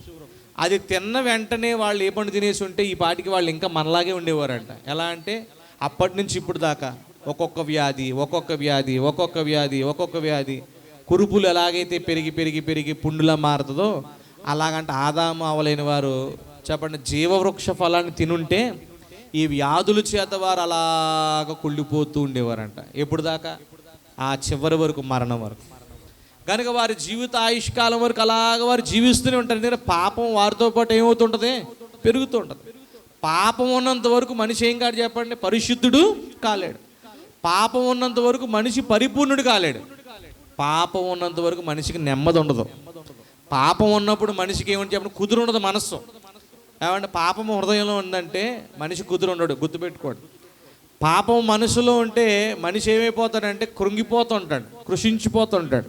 అది తిన్న వెంటనే వాళ్ళు ఏ పండు తినేసి ఉంటే ఈ పాటికి వాళ్ళు ఇంకా మనలాగే ఉండేవారంట. ఎలా అంటే అప్పటి నుంచి ఇప్పుడు దాకా ఒక్కొక్క వ్యాధి కురుపులు ఎలాగైతే పెరిగి పుండులా మారుతుందో అలాగంట ఆదాము అవలైన వారు చెప్పండి జీవవృక్ష ఫలాన్ని తినుంటే ఈ వ్యాధుల చేత వారు అలాగ కుళ్ళిపోతూ ఉండేవారంట. ఎప్పుడు దాకా? ఆ చివరి వరకు, మరణం వరకు. కనుక వారి జీవిత ఆయుష్కాలం వరకు అలాగ వారు జీవిస్తూనే ఉంటారు. ఎందుకంటే పాపం వారితో పాటు ఏమవుతుంటుంది? పెరుగుతూ ఉంటుంది. పాపం ఉన్నంత వరకు మనిషి ఏం కాదు చెప్పండి? పరిశుద్ధుడు కాలేడు. పాపం ఉన్నంత వరకు మనిషి పరిపూర్ణుడు కాలేడు. పాపం ఉన్నంత వరకు మనిషికి నెమ్మది ఉండదు. పాపం ఉన్నప్పుడు మనిషికి ఏమంటే చెప్పండి? కుదురు ఉండదు మనస్సు. ఏమంటే పాపం హృదయంలో ఉందంటే మనిషి కుదురు ఉండడు, గుర్తుపెట్టుకోండి. పాపం మనసులో ఉంటే మనిషి ఏమైపోతాడంటే కృంగిపోతుంటాడు, కృషించిపోతుంటాడు.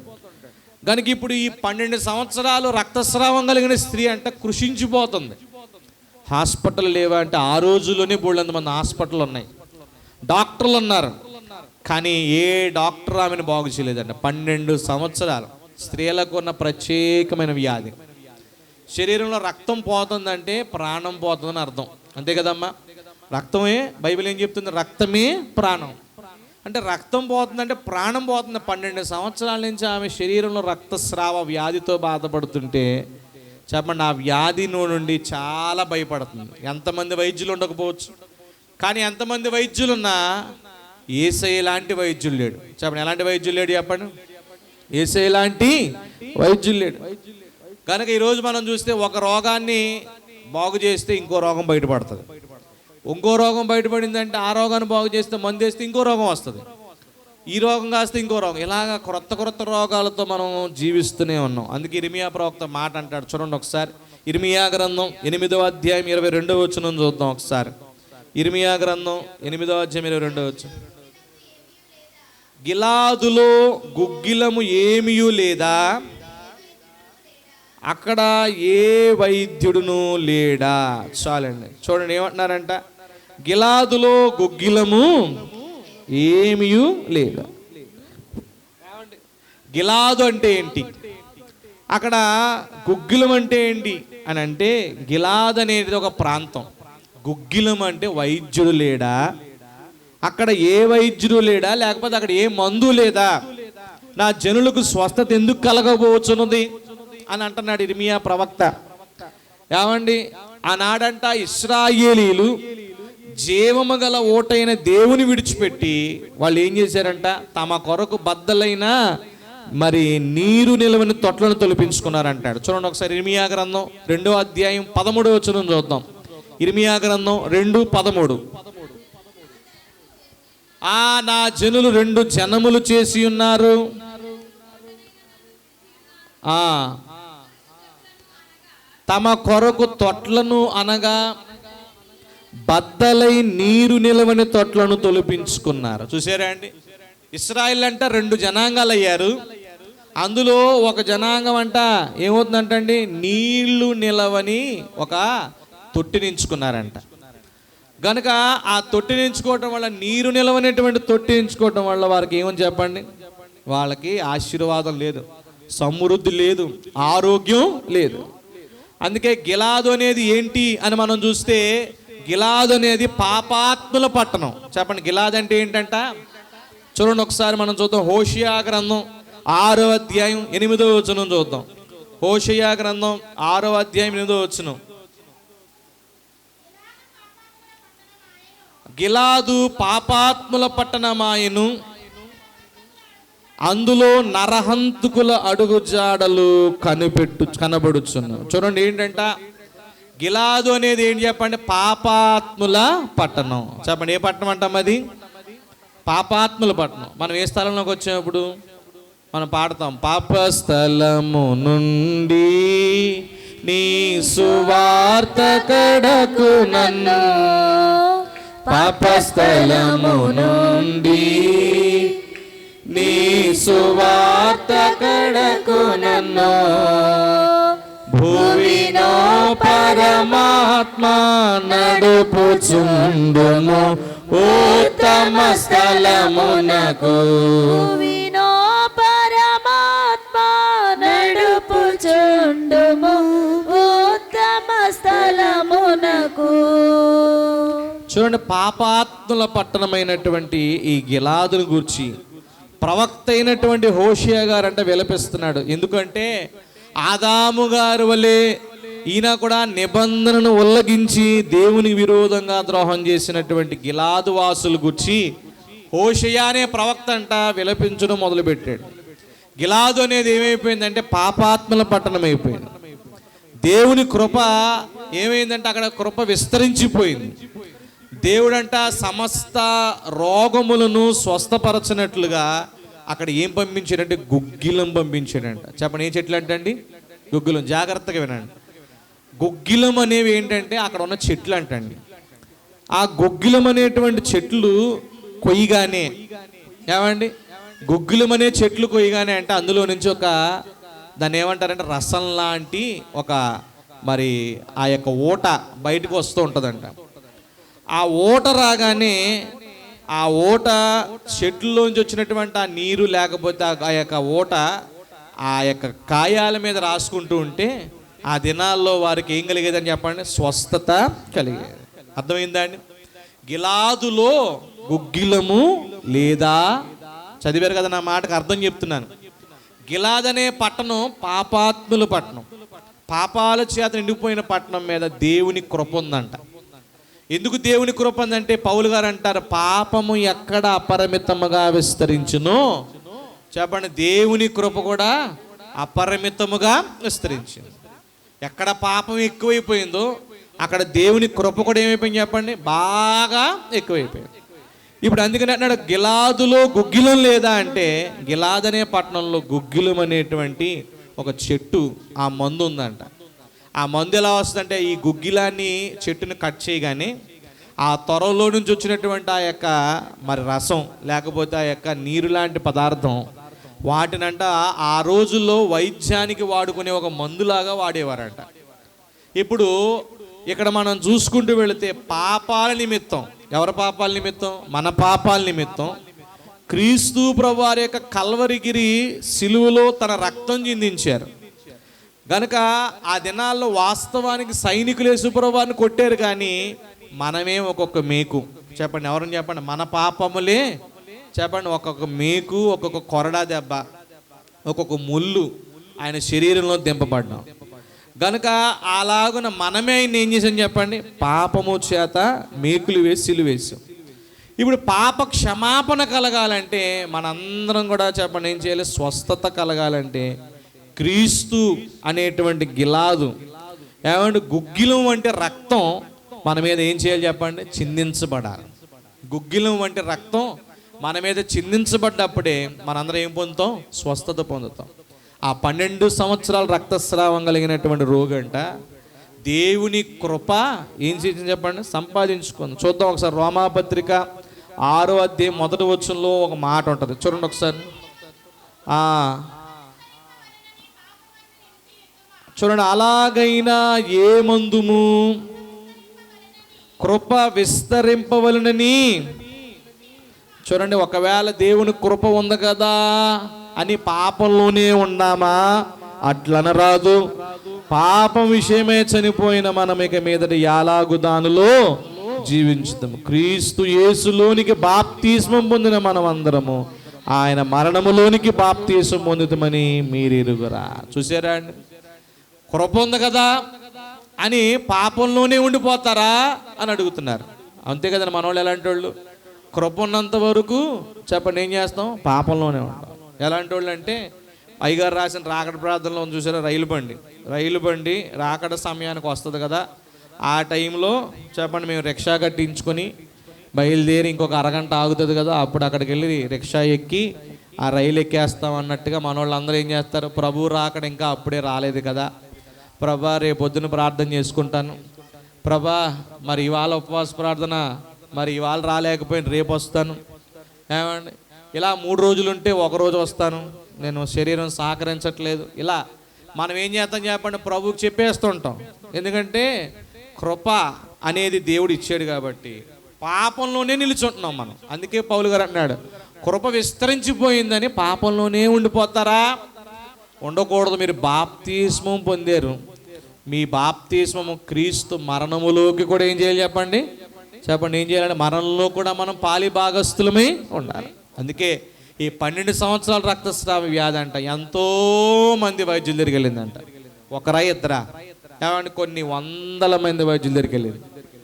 కనుక ఇప్పుడు ఈ 12 సంవత్సరాలు రక్తస్రావం కలిగిన స్త్రీ అంట కృషించిపోతుంది. హాస్పిటల్ లేవా అంటే ఆ రోజుల్లోనే బోళ్ళంతమంది హాస్పిటల్ ఉన్నాయి, డాక్టర్లు ఉన్నారు, కానీ ఏ డాక్టర్ ఆమెను బాగు చేయలేదంట. 12 సంవత్సరాలు. స్త్రీలకు ఉన్న ప్రత్యేకమైన వ్యాధి. శరీరంలో రక్తం పోతుందంటే ప్రాణం పోతుందని అర్థం, అంతే కదమ్మా? రక్తమే, బైబిల్ ఏం చెప్తుంది? రక్తమే ప్రాణం. అంటే రక్తం పోతుందంటే ప్రాణం పోతుంది. 12 సంవత్సరాల నుంచి ఆమె శరీరంలో రక్తస్రావ వ్యాధితో బాధపడుతుంటే చెప్పండి ఆ వ్యాధి నుండి చాలా భయపడుతుంది. ఎంతమంది వైద్యులు ఉండకపోవచ్చు, కానీ ఎంతమంది వైద్యులున్నా యేసయ్య లాంటి వైద్యులు లేడు. చెప్పండి ఎలాంటి వైద్యులు లేడు చెప్పండి? యేసయ్య లాంటి వైద్యులు లేడు. కనుక ఈరోజు మనం చూస్తే ఒక రోగాన్ని బాగు చేస్తే ఇంకో రోగం బయటపడుతుంది. ఇంకో రోగం బయటపడిందంటే ఆ రోగాన్ని బాగు చేస్తే మందు వేస్తే ఇంకో రోగం వస్తుంది. ఈ రోగం కాస్తే ఇంకో రోగం. ఇలాగ క్రొత్త రోగాలతో మనం జీవిస్తూనే ఉన్నాం. అందుకే ఇర్మియా ప్రవక్త మాట అంటాడు. చూడండి ఒకసారి ఇర్మియా గ్రంథం 8వ అధ్యాయం 22వ వచనం చూద్దాం ఒకసారి. ఇర్మియా గ్రంథం 8వ అధ్యాయం 22వ వచనం. గిలాదులో గుగ్గిలము ఏమీయూ లేదా, అక్కడ ఏ వైద్యుడును లేడా. చాలండి. చూడండి ఏమంటున్నారంట? గిలాదులో గుగ్గిలము ఏమీయూ లేదా. గిలాదు అంటే ఏంటి? అక్కడ గుగ్గిలం అంటే ఏంటి అని అంటే గిలాద్ అనేది ఒక ప్రాంతం. గుగ్గిలం అంటే వైద్యుడు లేడా, అక్కడ ఏ వైద్యుడు లేడా, లేకపోతే అక్కడ ఏ మందు లేదా, నా జనులకు స్వస్థత ఎందుకు కలగబోచున్నది అని అంటున్నాడు ఇర్మియా ప్రవక్త. ఏమండి ఆనాడంట ఇశ్రాయేలీలు జీవము గల ఓటైన దేవుని విడిచిపెట్టి వాళ్ళు ఏం చేశారంట? తమ కొరకు బద్దలైన మరి నీరు నిలవని తొట్లను తొలిపించుకున్నారంటాడు. చూడండి ఒకసారి ఇర్మియా గ్రంథం 2వ అధ్యాయం 13వ వచనం చూద్దాం. ఇర్మియా గ్రంథం 2:13. నా జనులు 2 జనములు చేసి ఉన్నారు, తమ కొరకు తొట్లను అనగా బద్దలై నీరు నిలవని తొట్లను తొలిపించుకున్నారు. చూసారా అండి, ఇశ్రాయేల్ అంట 2 జనాంగాలు అయ్యారు. అందులో ఒక జనాంగం అంట ఏమవుతుందంటండి, నీళ్లు నిలవని ఒక తొట్టినించుకున్నారంట. గనుక ఆ తొట్టినించుకోవటం వల్ల, నీరు నిలవనేటువంటి తొట్టినించుకోవటం వల్ల వారికి ఏమని చెప్పండి, వాళ్ళకి ఆశీర్వాదం లేదు, సమృద్ధి లేదు, ఆరోగ్యం లేదు. అందుకే గిలాదు అనేది ఏంటి అని మనం చూస్తే, గిలాదు అనేది పాపాత్ముల పట్టణం. చెప్పండి, గిలాదు అంటే ఏంటంట? చూడండి ఒకసారి మనం చూద్దాం. హోషేయ గ్రంథం 6వ అధ్యాయం 8వ వచనం చూద్దాం. హోషేయ గ్రంథం 6వ అధ్యాయం 8వ వచనం. గిలాదు పాపాత్ముల పట్టణమాయను, అందులో నరహంతుకుల అడుగుజాడలు కనబడుచును. చూడండి ఏంటంట, గిలాదు అనేది ఏంటి చెప్పండి, పాపాత్ముల పట్టణం. చెప్పండి, ఏ పట్టణం అంటాం అది? పాపాత్ముల పట్టణం. మనం ఏ స్థలంలోకి వచ్చినప్పుడు మనం పాడతాం, పాపస్థలము నుండి నీ సువార్త కడకు నన్ను, పాపస్థలము నుండి నీ సువార్త కడకు నన్ను, భూమిలో పరమాత్మ నడుపుచుండుము ఉత్తమ స్థలమునకు, భూమిలో పరమాత్మ నడుపుచుండుము ఉత్తమ స్థలమునకు. చూడండి, పాపాత్ముల పట్టణమైనటువంటి ఈ గిలాదును గూర్చి ప్రవక్త అయినటువంటి హోషేయ గారు అంటే విలపిస్తున్నాడు. ఎందుకంటే ఆదాము గారి వలె ఈయన కూడా నిబంధనను ఉల్లంఘించి దేవునికి విరోధంగా ద్రోహం చేసినటువంటి గిలాదు వాసులు గురించి హోషేయ అనే ప్రవక్త అంట విలపించడం మొదలుపెట్టాడు. గిలాదు అనేది ఏమైపోయిందంటే పాపాత్మల పట్టణం అయిపోయింది. దేవుని కృప ఏమైందంటే అక్కడ కృప విస్తరించిపోయింది. దేవుడంట సమస్త రోగములను స్వస్థపరచినట్లుగా అక్కడ ఏం పంపించాడంటే గుగ్గిలం పంపించాడంట. చెప్పండి, ఏ చెట్లు అంటే అండి? గుగ్గిలం. జాగ్రత్తగా వినండి. గుగ్గిలం అనేవి ఏంటంటే అక్కడ ఉన్న చెట్లు అంటండి. ఆ గుగ్గిలం అనేటువంటి చెట్లు కొయ్యగానే, ఏమండి, గుగ్గిలం అనే చెట్లు కొయ్యగానే అంటే అందులో నుంచి ఒక దాన్ని ఏమంటారంటే రసం లాంటి ఒక మరి ఆ యొక్క ఊట బయటకు వస్తూ ఉంటుందంట. ఆ ఊట రాగానే ఆ ఊట చెట్లలోంచి వచ్చినటువంటి ఆ నీరు లేకపోతే ఆ యొక్క ఊట ఆ యొక్క కాయాల మీద రాసుకుంటూ ఉంటే ఆ దినాల్లో వారికి ఏం కలిగేదని చెప్పండి, స్వస్థత కలిగేది. అర్థమైందా అండి? గిలాదులో గుగ్గిలము లేదా, చదివారు కదా నా మాటకు అర్థం చెప్తున్నాను. గిలాద్ అనే పట్టణం పాపాత్ముల పట్టణం, పాపాల చేత నిండిపోయిన పట్టణం మీద దేవుని కృప ఉందంట. ఎందుకు దేవుని కృప ఉందంటే పౌలు గారు అంటారు, పాపము ఎక్కడ అపరిమితముగా విస్తరించునో, చెప్పండి, దేవుని కృప కూడా అపరిమితముగా విస్తరించింది. ఎక్కడ పాపం ఎక్కువైపోయిందో అక్కడ దేవుని కృప కూడా ఏమైపోయింది చెప్పండి, బాగా ఎక్కువైపోయింది. ఇప్పుడు అందుకని అన్నాడు గిలాదులో గుగ్గిలం లేదా అంటే, గిలాద్ అనే పట్టణంలో గుగ్గిలం అనేటువంటి ఒక చెట్టు ఆ మందు ఉందంట. ఆ మందు ఎలా వస్తుందంటే, ఈ గుగ్గిలాన్ని చెట్టుని కట్ చేయగానే ఆ త్వరలో నుంచి వచ్చినటువంటి ఆ యొక్క మరి రసం లేకపోతే ఆ యొక్క నీరు లాంటి పదార్థం వాటినంట ఆ రోజుల్లో వైద్యానికి వాడుకునే ఒక మందులాగా వాడేవారంట. ఇప్పుడు ఇక్కడ మనం చూసుకుంటూ వెళితే పాపాల నిమిత్తం, ఎవరి పాపాల నిమిత్తం? మన పాపాల నిమిత్తం క్రీస్తు ప్రభువారి యొక్క కల్వరిగిరి సిలువలో తన రక్తం చిందించారు గనక ఆ దినాల్లో వాస్తవానికి సైనికులు యేసు ప్రభువారిని కొట్టారు, కానీ మనమే ఒక్కొక్క మేకు, చెప్పండి ఎవరని చెప్పండి, మన పాపములే చెప్పండి, ఒక్కొక్క మేకు, ఒక్కొక్క కొరడా దెబ్బ, ఒక్కొక్క ముళ్ళు ఆయన శరీరంలో దింపబడ్డాం గనుక అలాగున మనమే ఆయన ఏం చేసాం చెప్పండి, పాపము చేత మేకులు వేసి సిలువ వేసాం. ఇప్పుడు పాప క్షమాపణ కలగాలంటే మనందరం కూడా చెప్పండి ఏం చేయాలి? స్వస్థత కలగాలంటే క్రీస్తు అనేటువంటి గిలాదు ఏమంటే గుగ్గిలం వంటి రక్తం మన మీద ఏం చేయాలి చెప్పండి? చిందించబడాలి. గుగ్గిలం వంటి రక్తం మన మీద చిందించబడ్డప్పుడే మనందరం ఏం పొందుతాం? స్వస్థత పొందుతాం. ఆ 12 సంవత్సరాల రక్తస్రావం కలిగినటువంటి రోగంట దేవుని కృప ఏం చేసింది చెప్పండి? సంపాదించుకుంది. చూద్దాం ఒకసారి. రోమాపత్రిక 6వ అధ్యాయం 1వ వచనంలో ఒక మాట ఉంటుంది, చూడండి ఒకసారి. చూడండి, అలాగైనా ఏ మందుము కృప విస్తరింపవలనని. చూడండి, ఒకవేళ దేవుని కృప ఉంది కదా అని పాపంలోనే ఉన్నామా? అట్లనరాదు. పాపం విషయమే చనిపోయిన మనం ఇక మీదట యాలాగు దానిలో జీవించుదాము. క్రీస్తు యేసులోనికి బాప్తిస్మం పొందిన మనం అందరము ఆయన మరణములోనికి బాప్తిస్మం పొందుతామని మీరు ఎరుగురా. చూసారా అండి? కృప ఉంది కదా అని పాపంలోనే ఉండిపోతారా అని అడుగుతున్నారు. అంతే కదండి, మనోళ్ళు ఎలాంటి వాళ్ళు? కృప ఉన్నంత వరకు చెప్పండి ఏం చేస్తాం? పాపంలోనే ఉంటాం. ఎలాంటి వాళ్ళు అంటే అయ్యగారు రాసిన రాకడ ప్రార్థనలో చూసారా, రైలు బండి రాకడ సమయానికి వస్తుంది కదా, ఆ టైంలో చెప్పండి మేము రిక్షా కట్టించుకొని బయలుదేరి ఇంకొక అరగంట ఆగుతుంది కదా, అప్పుడు అక్కడికి వెళ్ళి రిక్షా ఎక్కి ఆ రైలు ఎక్కేస్తాం అన్నట్టుగా మన వాళ్ళందరూ ఏం చేస్తారు? ప్రభు రాకడ ఇంకా అప్పుడే రాలేదు కదా, ప్రభా రేపు పొద్దున ప్రార్థన చేసుకుంటాను, ప్రభా మరి ఇవాళ ఉపవాస ప్రార్థన మరి ఇవాళ రాలేకపోయిన రేపు వస్తాను, ఏమండి ఇలా 3 రోజులు ఉంటే ఒక రోజు వస్తాను, నేను శరీరం సహకరించట్లేదు. ఇలా మనం ఏం చేస్తాం చెప్పండి? ప్రభువుకి చెప్పేస్తుంటాం. ఎందుకంటే కృప అనేది దేవుడు ఇచ్చాడు కాబట్టి పాపంలోనే నిలుచుంటున్నాం మనం. అందుకే పౌలు గారు అన్నాడు, కృప విస్తరించిపోయిందని పాపంలోనే ఉండిపోతారా? ఉండకూడదు. మీరు బాప్తిస్మం పొందారు. మీ బాప్తిస్మము క్రీస్తు మరణములోకి కూడా ఏం చేయాలి చెప్పండి? ఏం చేయాలంటే మరణంలో కూడా మనం పాలి భాగస్థులమై ఉండాలి. అందుకే ఈ 12 సంవత్సరాల రక్తస్రావ వ్యాధి అంట ఎంతో మంది వైద్యుల దగ్గరికి వెళ్ళిందంట. ఒకరా ఇద్దరా? ఏమంటే కొన్ని వందల మంది వైద్యుల దగ్గరికి వెళ్ళింది.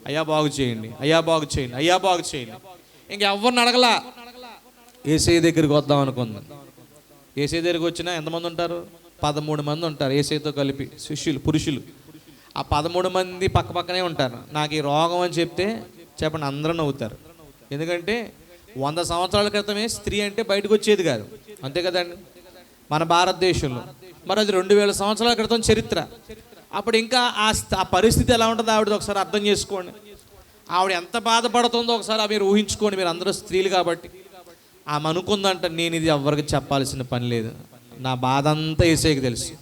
అయ్యా బాగు చేయండి, అయ్యా బాగు చేయండి, అయ్యా బాగు చేయండి. ఇంకెవరిని అడగలా. యేసయ్య దగ్గరికి వద్దాం అనుకుంది. యేసయ్య దగ్గరికి వచ్చినా ఎంతమంది ఉంటారు? 13 మంది ఉంటారు యేసయ్యతో కలిపి, శిష్యులు, పురుషులు. ఆ 13 మంది పక్క పక్కనే ఉంటారు. నాకు ఈ రోగం అని చెప్తే చెప్పండి అందరూ నవ్వుతారు. ఎందుకంటే 100 సంవత్సరాల క్రితమే స్త్రీ అంటే బయటకు వచ్చేది కాదు, అంతే కదండి మన భారతదేశంలో. మరి అది 2000 సంవత్సరాల క్రితం చరిత్ర. అప్పుడు ఇంకా ఆ పరిస్థితి ఎలా ఉంటుందో ఆవిడది ఒకసారి అర్థం చేసుకోండి. ఆవిడ ఎంత బాధపడుతుందో ఒకసారి మీరు ఊహించుకోండి. మీరు అందరూ స్త్రీలు కాబట్టి. ఆమె అనుకుందంట, నేను ఇది ఎవరికి చెప్పాల్సిన పని లేదు, నా బాధ అంతా యేసయ్యకి తెలుసు,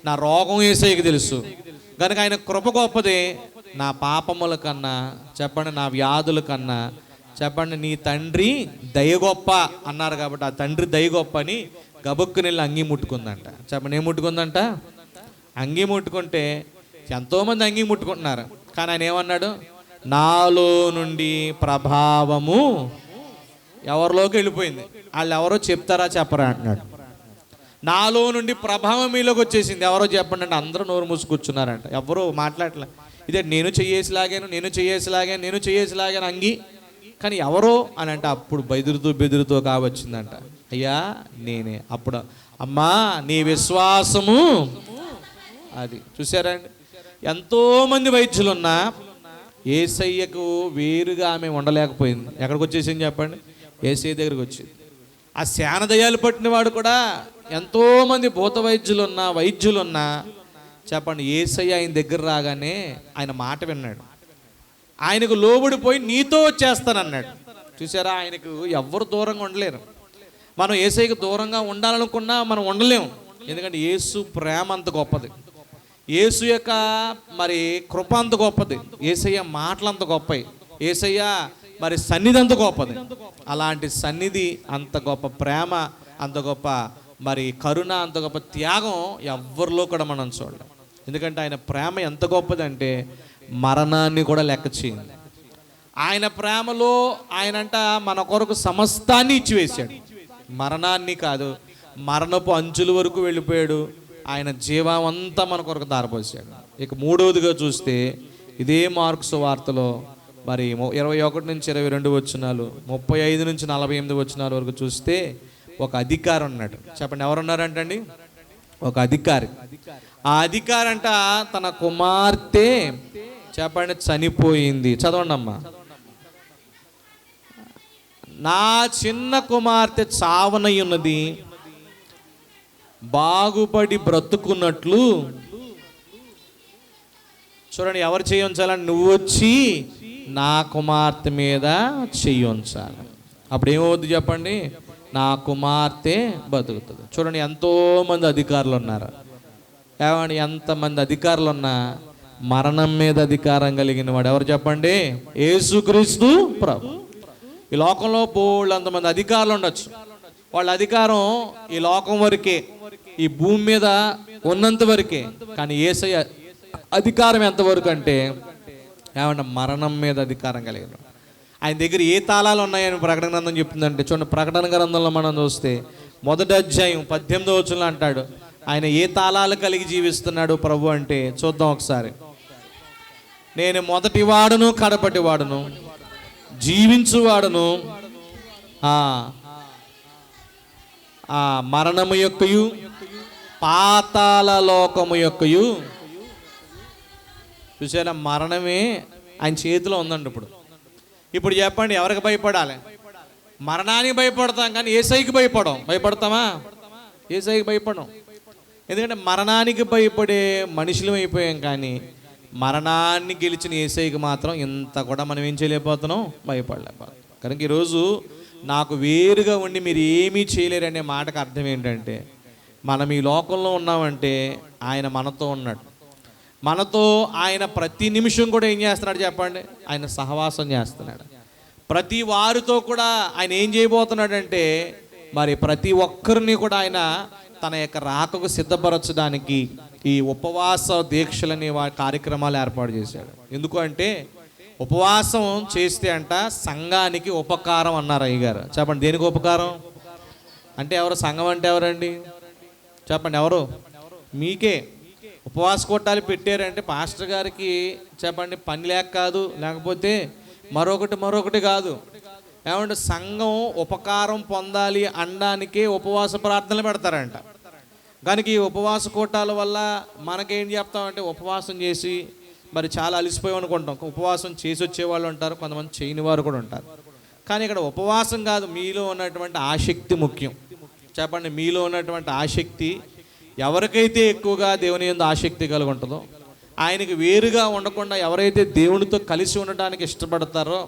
నా రోగం యేసయ్యకి తెలుసు కనుక ఆయన కృప గొప్పదే. నా పాపముల కన్నా చెప్పండి, నా వ్యాధుల కన్నా చెప్పండి నీ తండ్రి దయ గొప్ప అన్నారు కాబట్టి ఆ తండ్రి దయ గొప్ప అని గబుక్కుని వెళ్ళి అంగీ ముట్టుకుందంట. చెప్పండి ఏం ముట్టుకుందంట? అంగీ ముట్టుకుంటే ఎంతోమంది అంగీ ముట్టుకుంటున్నారు. కానీ ఆయన ఏమన్నాడు? నాలో నుండి ప్రభావము ఎవరిలోకి వెళ్ళిపోయింది. వాళ్ళు ఎవరో చెప్తారా చెప్పరా అంటున్నాడు. నాలో నుండి ప్రభావం మీలోకి వచ్చేసింది. ఎవరో చెప్పండి అంటే అందరూ నోరు మూసి కూర్చున్నారంట. ఎవరో మాట్లాడలే. ఇదే నేను చేయేసిలాగాను అంగి. కానీ ఎవరో అని అంటే అప్పుడు బెదురుతో కావచ్చిందంట. అయ్యా నేనే. అప్పుడు అమ్మా నీ విశ్వాసము అది. చూసారండి, ఎంతోమంది వైద్యులున్నా యేసయ్యకు వేరుగా ఆమె ఉండలేకపోయింది. ఎక్కడికి వచ్చేసింది చెప్పండి? యేసయ్య దగ్గరికి వచ్చింది. ఆ శానదయాలు పట్టిన వాడు కూడా ఎంతోమంది భూత వైద్యులున్నా చెప్పండి యేసయ్య ఆయన దగ్గర రాగానే ఆయన మాట విన్నాడు. ఆయనకు లోబడిపోయి నీతో వచ్చేస్తానన్నాడు. చూసారా, ఆయనకు ఎవ్వరు దూరంగా ఉండలేరు. మనం యేసయ్యకు దూరంగా ఉండాలనుకున్నా మనం ఉండలేము. ఎందుకంటే యేసు ప్రేమ అంత గొప్పది, యేసు యొక్క మరి కృప అంత గొప్పది, యేసయ్య మాటలు అంత గొప్పవి, యేసయ్య మరి సన్నిధి అంత గొప్పది. అలాంటి సన్నిధి, అంత గొప్ప ప్రేమ, అంత గొప్ప మరి కరుణ, అంత గొప్ప త్యాగం ఎవ్వరిలో కూడా మనం చూడలేం. ఎందుకంటే ఆయన ప్రేమ ఎంత గొప్పదంటే మరణాన్ని కూడా లెక్క చేయండి. ఆయన ప్రేమలో ఆయనంట మన కొరకు సమస్తాన్ని ఇచ్చివేశాడు. మరణాన్ని కాదు, మరణపు అంచుల వరకు వెళ్ళిపోయాడు. ఆయన జీవం అంతా మన కొరకు దారపోసాడు. ఇక 3వదిగా చూస్తే ఇదే మార్కు సువార్తలో మరి 21 నుంచి 22 వచనాలు, 35 నుంచి 48 వచనాల వరకు చూస్తే ఒక అధికారి ఉన్నాడు. చెప్పండి, ఎవరున్నారంటండి? ఒక అధికారి. ఆ అధికారి అంట తన కుమార్తె చెప్పండి చనిపోయింది. చదవండి అమ్మా. నా చిన్న కుమార్తె చావనై ఉన్నది, బాగుపడి బ్రతుకున్నట్లు చూడండి, ఎవరు చెయ్యి ఉంచాలని? నువ్వు వచ్చి నా కుమార్తె మీద చెయ్యి ఉంచాలి. అప్పుడు ఏమవుద్ది చెప్పండి? నా కుమార్తె బతుకుతుంది. చూడండి, ఎంతోమంది అధికారులు ఉన్నారు. ఏమండి, ఎంతమంది అధికారులు ఉన్నా మరణం మీద అధికారం కలిగిన వాడు ఎవరు చెప్పండి? యేసుక్రీస్తు ప్రభు. ఈ లోకంలో బోళ్ళంతమంది అధికారులు ఉండొచ్చు. వాళ్ళ అధికారం ఈ లోకం వరకే, ఈ భూమి మీద ఉన్నంత వరకే. కానీ యేసయ్య అధికారం ఎంతవరకు అంటే ఏమంటే మరణం మీద అధికారం కలిగిన ఆయన దగ్గర ఏ తాళాలు ఉన్నాయని ప్రకటన గ్రంథం చెప్తుందంటే, చూడండి, ప్రకటన గ్రంథంలో మనం చూస్తే 1వ అధ్యాయం 18వ వచనంలో అంటాడు, ఆయన ఏ తాళాలు కలిగి జీవిస్తున్నాడు ప్రభు అంటే చూద్దాం ఒకసారి. నేను మొదటి వాడును కడపటి వాడును, జీవించువాడును, మరణము యొక్కయు పాతాళ లోకము యొక్కయు. చూసారా, మరణమే ఆయన చేతిలో ఉందండి. ఇప్పుడు చెప్పండి, ఎవరికి భయపడాలి? మరణానికి భయపడతాం కానీ యేసయ్యకి భయపడతామా? యేసయ్యకి భయపడం. ఎందుకంటే మరణానికి భయపడే మనుషులం అయిపోయాం, కానీ మరణాన్ని గెలిచిన యేసయ్యకి మాత్రం ఇంత కూడా మనం ఏం చేయలేకపోతున్నాం? భయపడలేకపోతున్నాం. కనుక ఈరోజు నాకు వేరుగా ఉండి మీరు ఏమీ చేయలేరనే మాటకు అర్థం ఏంటంటే, మనం ఈ లోకంలో ఉన్నామంటే ఆయన మనతో ఉన్నాడు. మనతో ఆయన ప్రతి నిమిషం కూడా ఏం చేస్తున్నాడు చెప్పండి? ఆయన సహవాసం చేస్తున్నాడు. ప్రతి వారితో కూడా ఆయన ఏం చేయబోతున్నాడంటే, మరి ప్రతి ఒక్కరిని కూడా ఆయన తన యొక్క రాకకు సిద్ధపరచడానికి ఈ ఉపవాస దీక్షలని కార్యక్రమాలు ఏర్పాటు చేశాడు. ఎందుకు అంటే ఉపవాసం చేస్తే అంట సంఘానికి ఉపకారం అన్నారు అయ్యగారు. చెప్పండి, దేనికి ఉపకారం అంటే? ఎవరు సంఘం అంటే ఎవరండి? చెప్పండి, ఎవరు? మీకే. ఉపవాస కొట్టాలు పెట్టారంటే పాస్టర్ గారికి చెప్పండి పని లేక కాదు, లేకపోతే మరొకటి కాదు. ఏమంటే సంఘం ఉపకారం పొందాలి అనడానికే ఉపవాస ప్రార్థనలు పెడతారంట. కనుక ఈ ఉపవాస కోటాల వల్ల మనకేం చెప్తామంటే, ఉపవాసం చేసి మరి చాలా అలసిపోయి అనుకుంటాం. ఉపవాసం చేసి వచ్చేవాళ్ళు ఉంటారు, కొంతమంది చేయని వారు కూడా ఉంటారు. కానీ ఇక్కడ ఉపవాసం కాదు, మీలో ఉన్నటువంటి ఆసక్తి ముఖ్యం. చెప్పండి, మీలో ఉన్నటువంటి ఆసక్తి ఎవరికైతే ఎక్కువగా దేవుని యందు ఆసక్తి కలిగి ఉంటుందో, ఆయనకి వేరుగా ఉండకుండా ఎవరైతే దేవునితో కలిసి ఉండడానికి ఇష్టపడతారో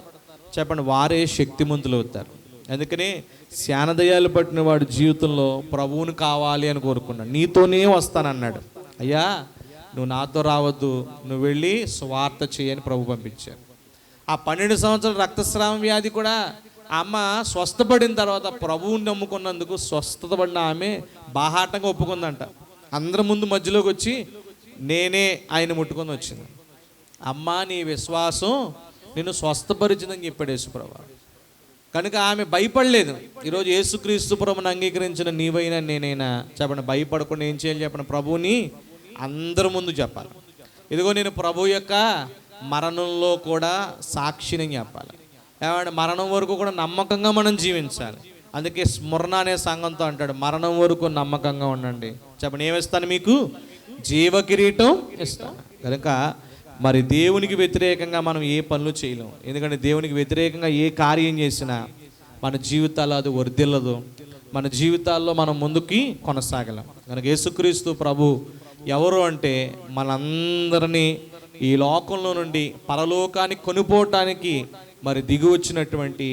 చెప్పండి, వారే శక్తిమంతులు అవుతారు. అందుకని శానదయాలు పట్టిన వాడి జీవితంలో ప్రభువుని కావాలి అని కోరుకున్నాడు. నీతోనే వస్తానన్నాడు. అయ్యా నువ్వు నాతో రావద్దు, నువ్వు వెళ్ళి స్వార్థ చేయని ప్రభు పంపించారు. ఆ 12 సంవత్సరాల రక్తస్రావం వ్యాధి కూడా ఆ అమ్మ స్వస్థపడిన తర్వాత ప్రభువుని నమ్ముకున్నందుకు స్వస్థత పడిన ఆమె బాహాటంగా ఒప్పుకుందంట. అందరి ముందు మధ్యలోకి వచ్చి నేనే ఆయన ముట్టుకొని వచ్చింది. అమ్మ, నీ విశ్వాసం నిన్ను స్వస్థపరిచిందని చెప్పాడు యేసుప్రభు. కనుక ఆమె భయపడలేదు. ఈరోజు యేసుక్రీస్తు ప్రభుని అంగీకరించిన నీవైనా నేనైనా చెప్పండి, భయపడకుండా ఏం చేయాలి చెప్పండి? ప్రభువుని అందరి ముందు చెప్పాలి. ఇదిగో నేను ప్రభు యొక్క మరణంలో కూడా సాక్షిని చెప్పాలి. ఏమంటే మరణం వరకు కూడా నమ్మకంగా మనం జీవించాలి. అందుకే స్మరణ అనే సంఘంతో అంటాడు, మరణం వరకు నమ్మకంగా ఉండండి. చెప్పండి, ఏమిస్తాను మీకు? జీవ కిరీటం ఇస్తాను. కనుక మరి దేవునికి వ్యతిరేకంగా మనం ఏ పనులు చేయలేం. ఎందుకంటే దేవునికి వ్యతిరేకంగా ఏ కార్యం చేసినా మన జీవితాల్లో అది వర్ధిల్లదు, మన జీవితాల్లో మనం ముందుకి కొనసాగలేం. కనుక యేసుక్రీస్తు ప్రభు ఎవరు అంటే మనందరినీ ఈ లోకంలో నుండి పరలోకానికి కొనుపోవటానికి మరి దిగి వచ్చినటువంటి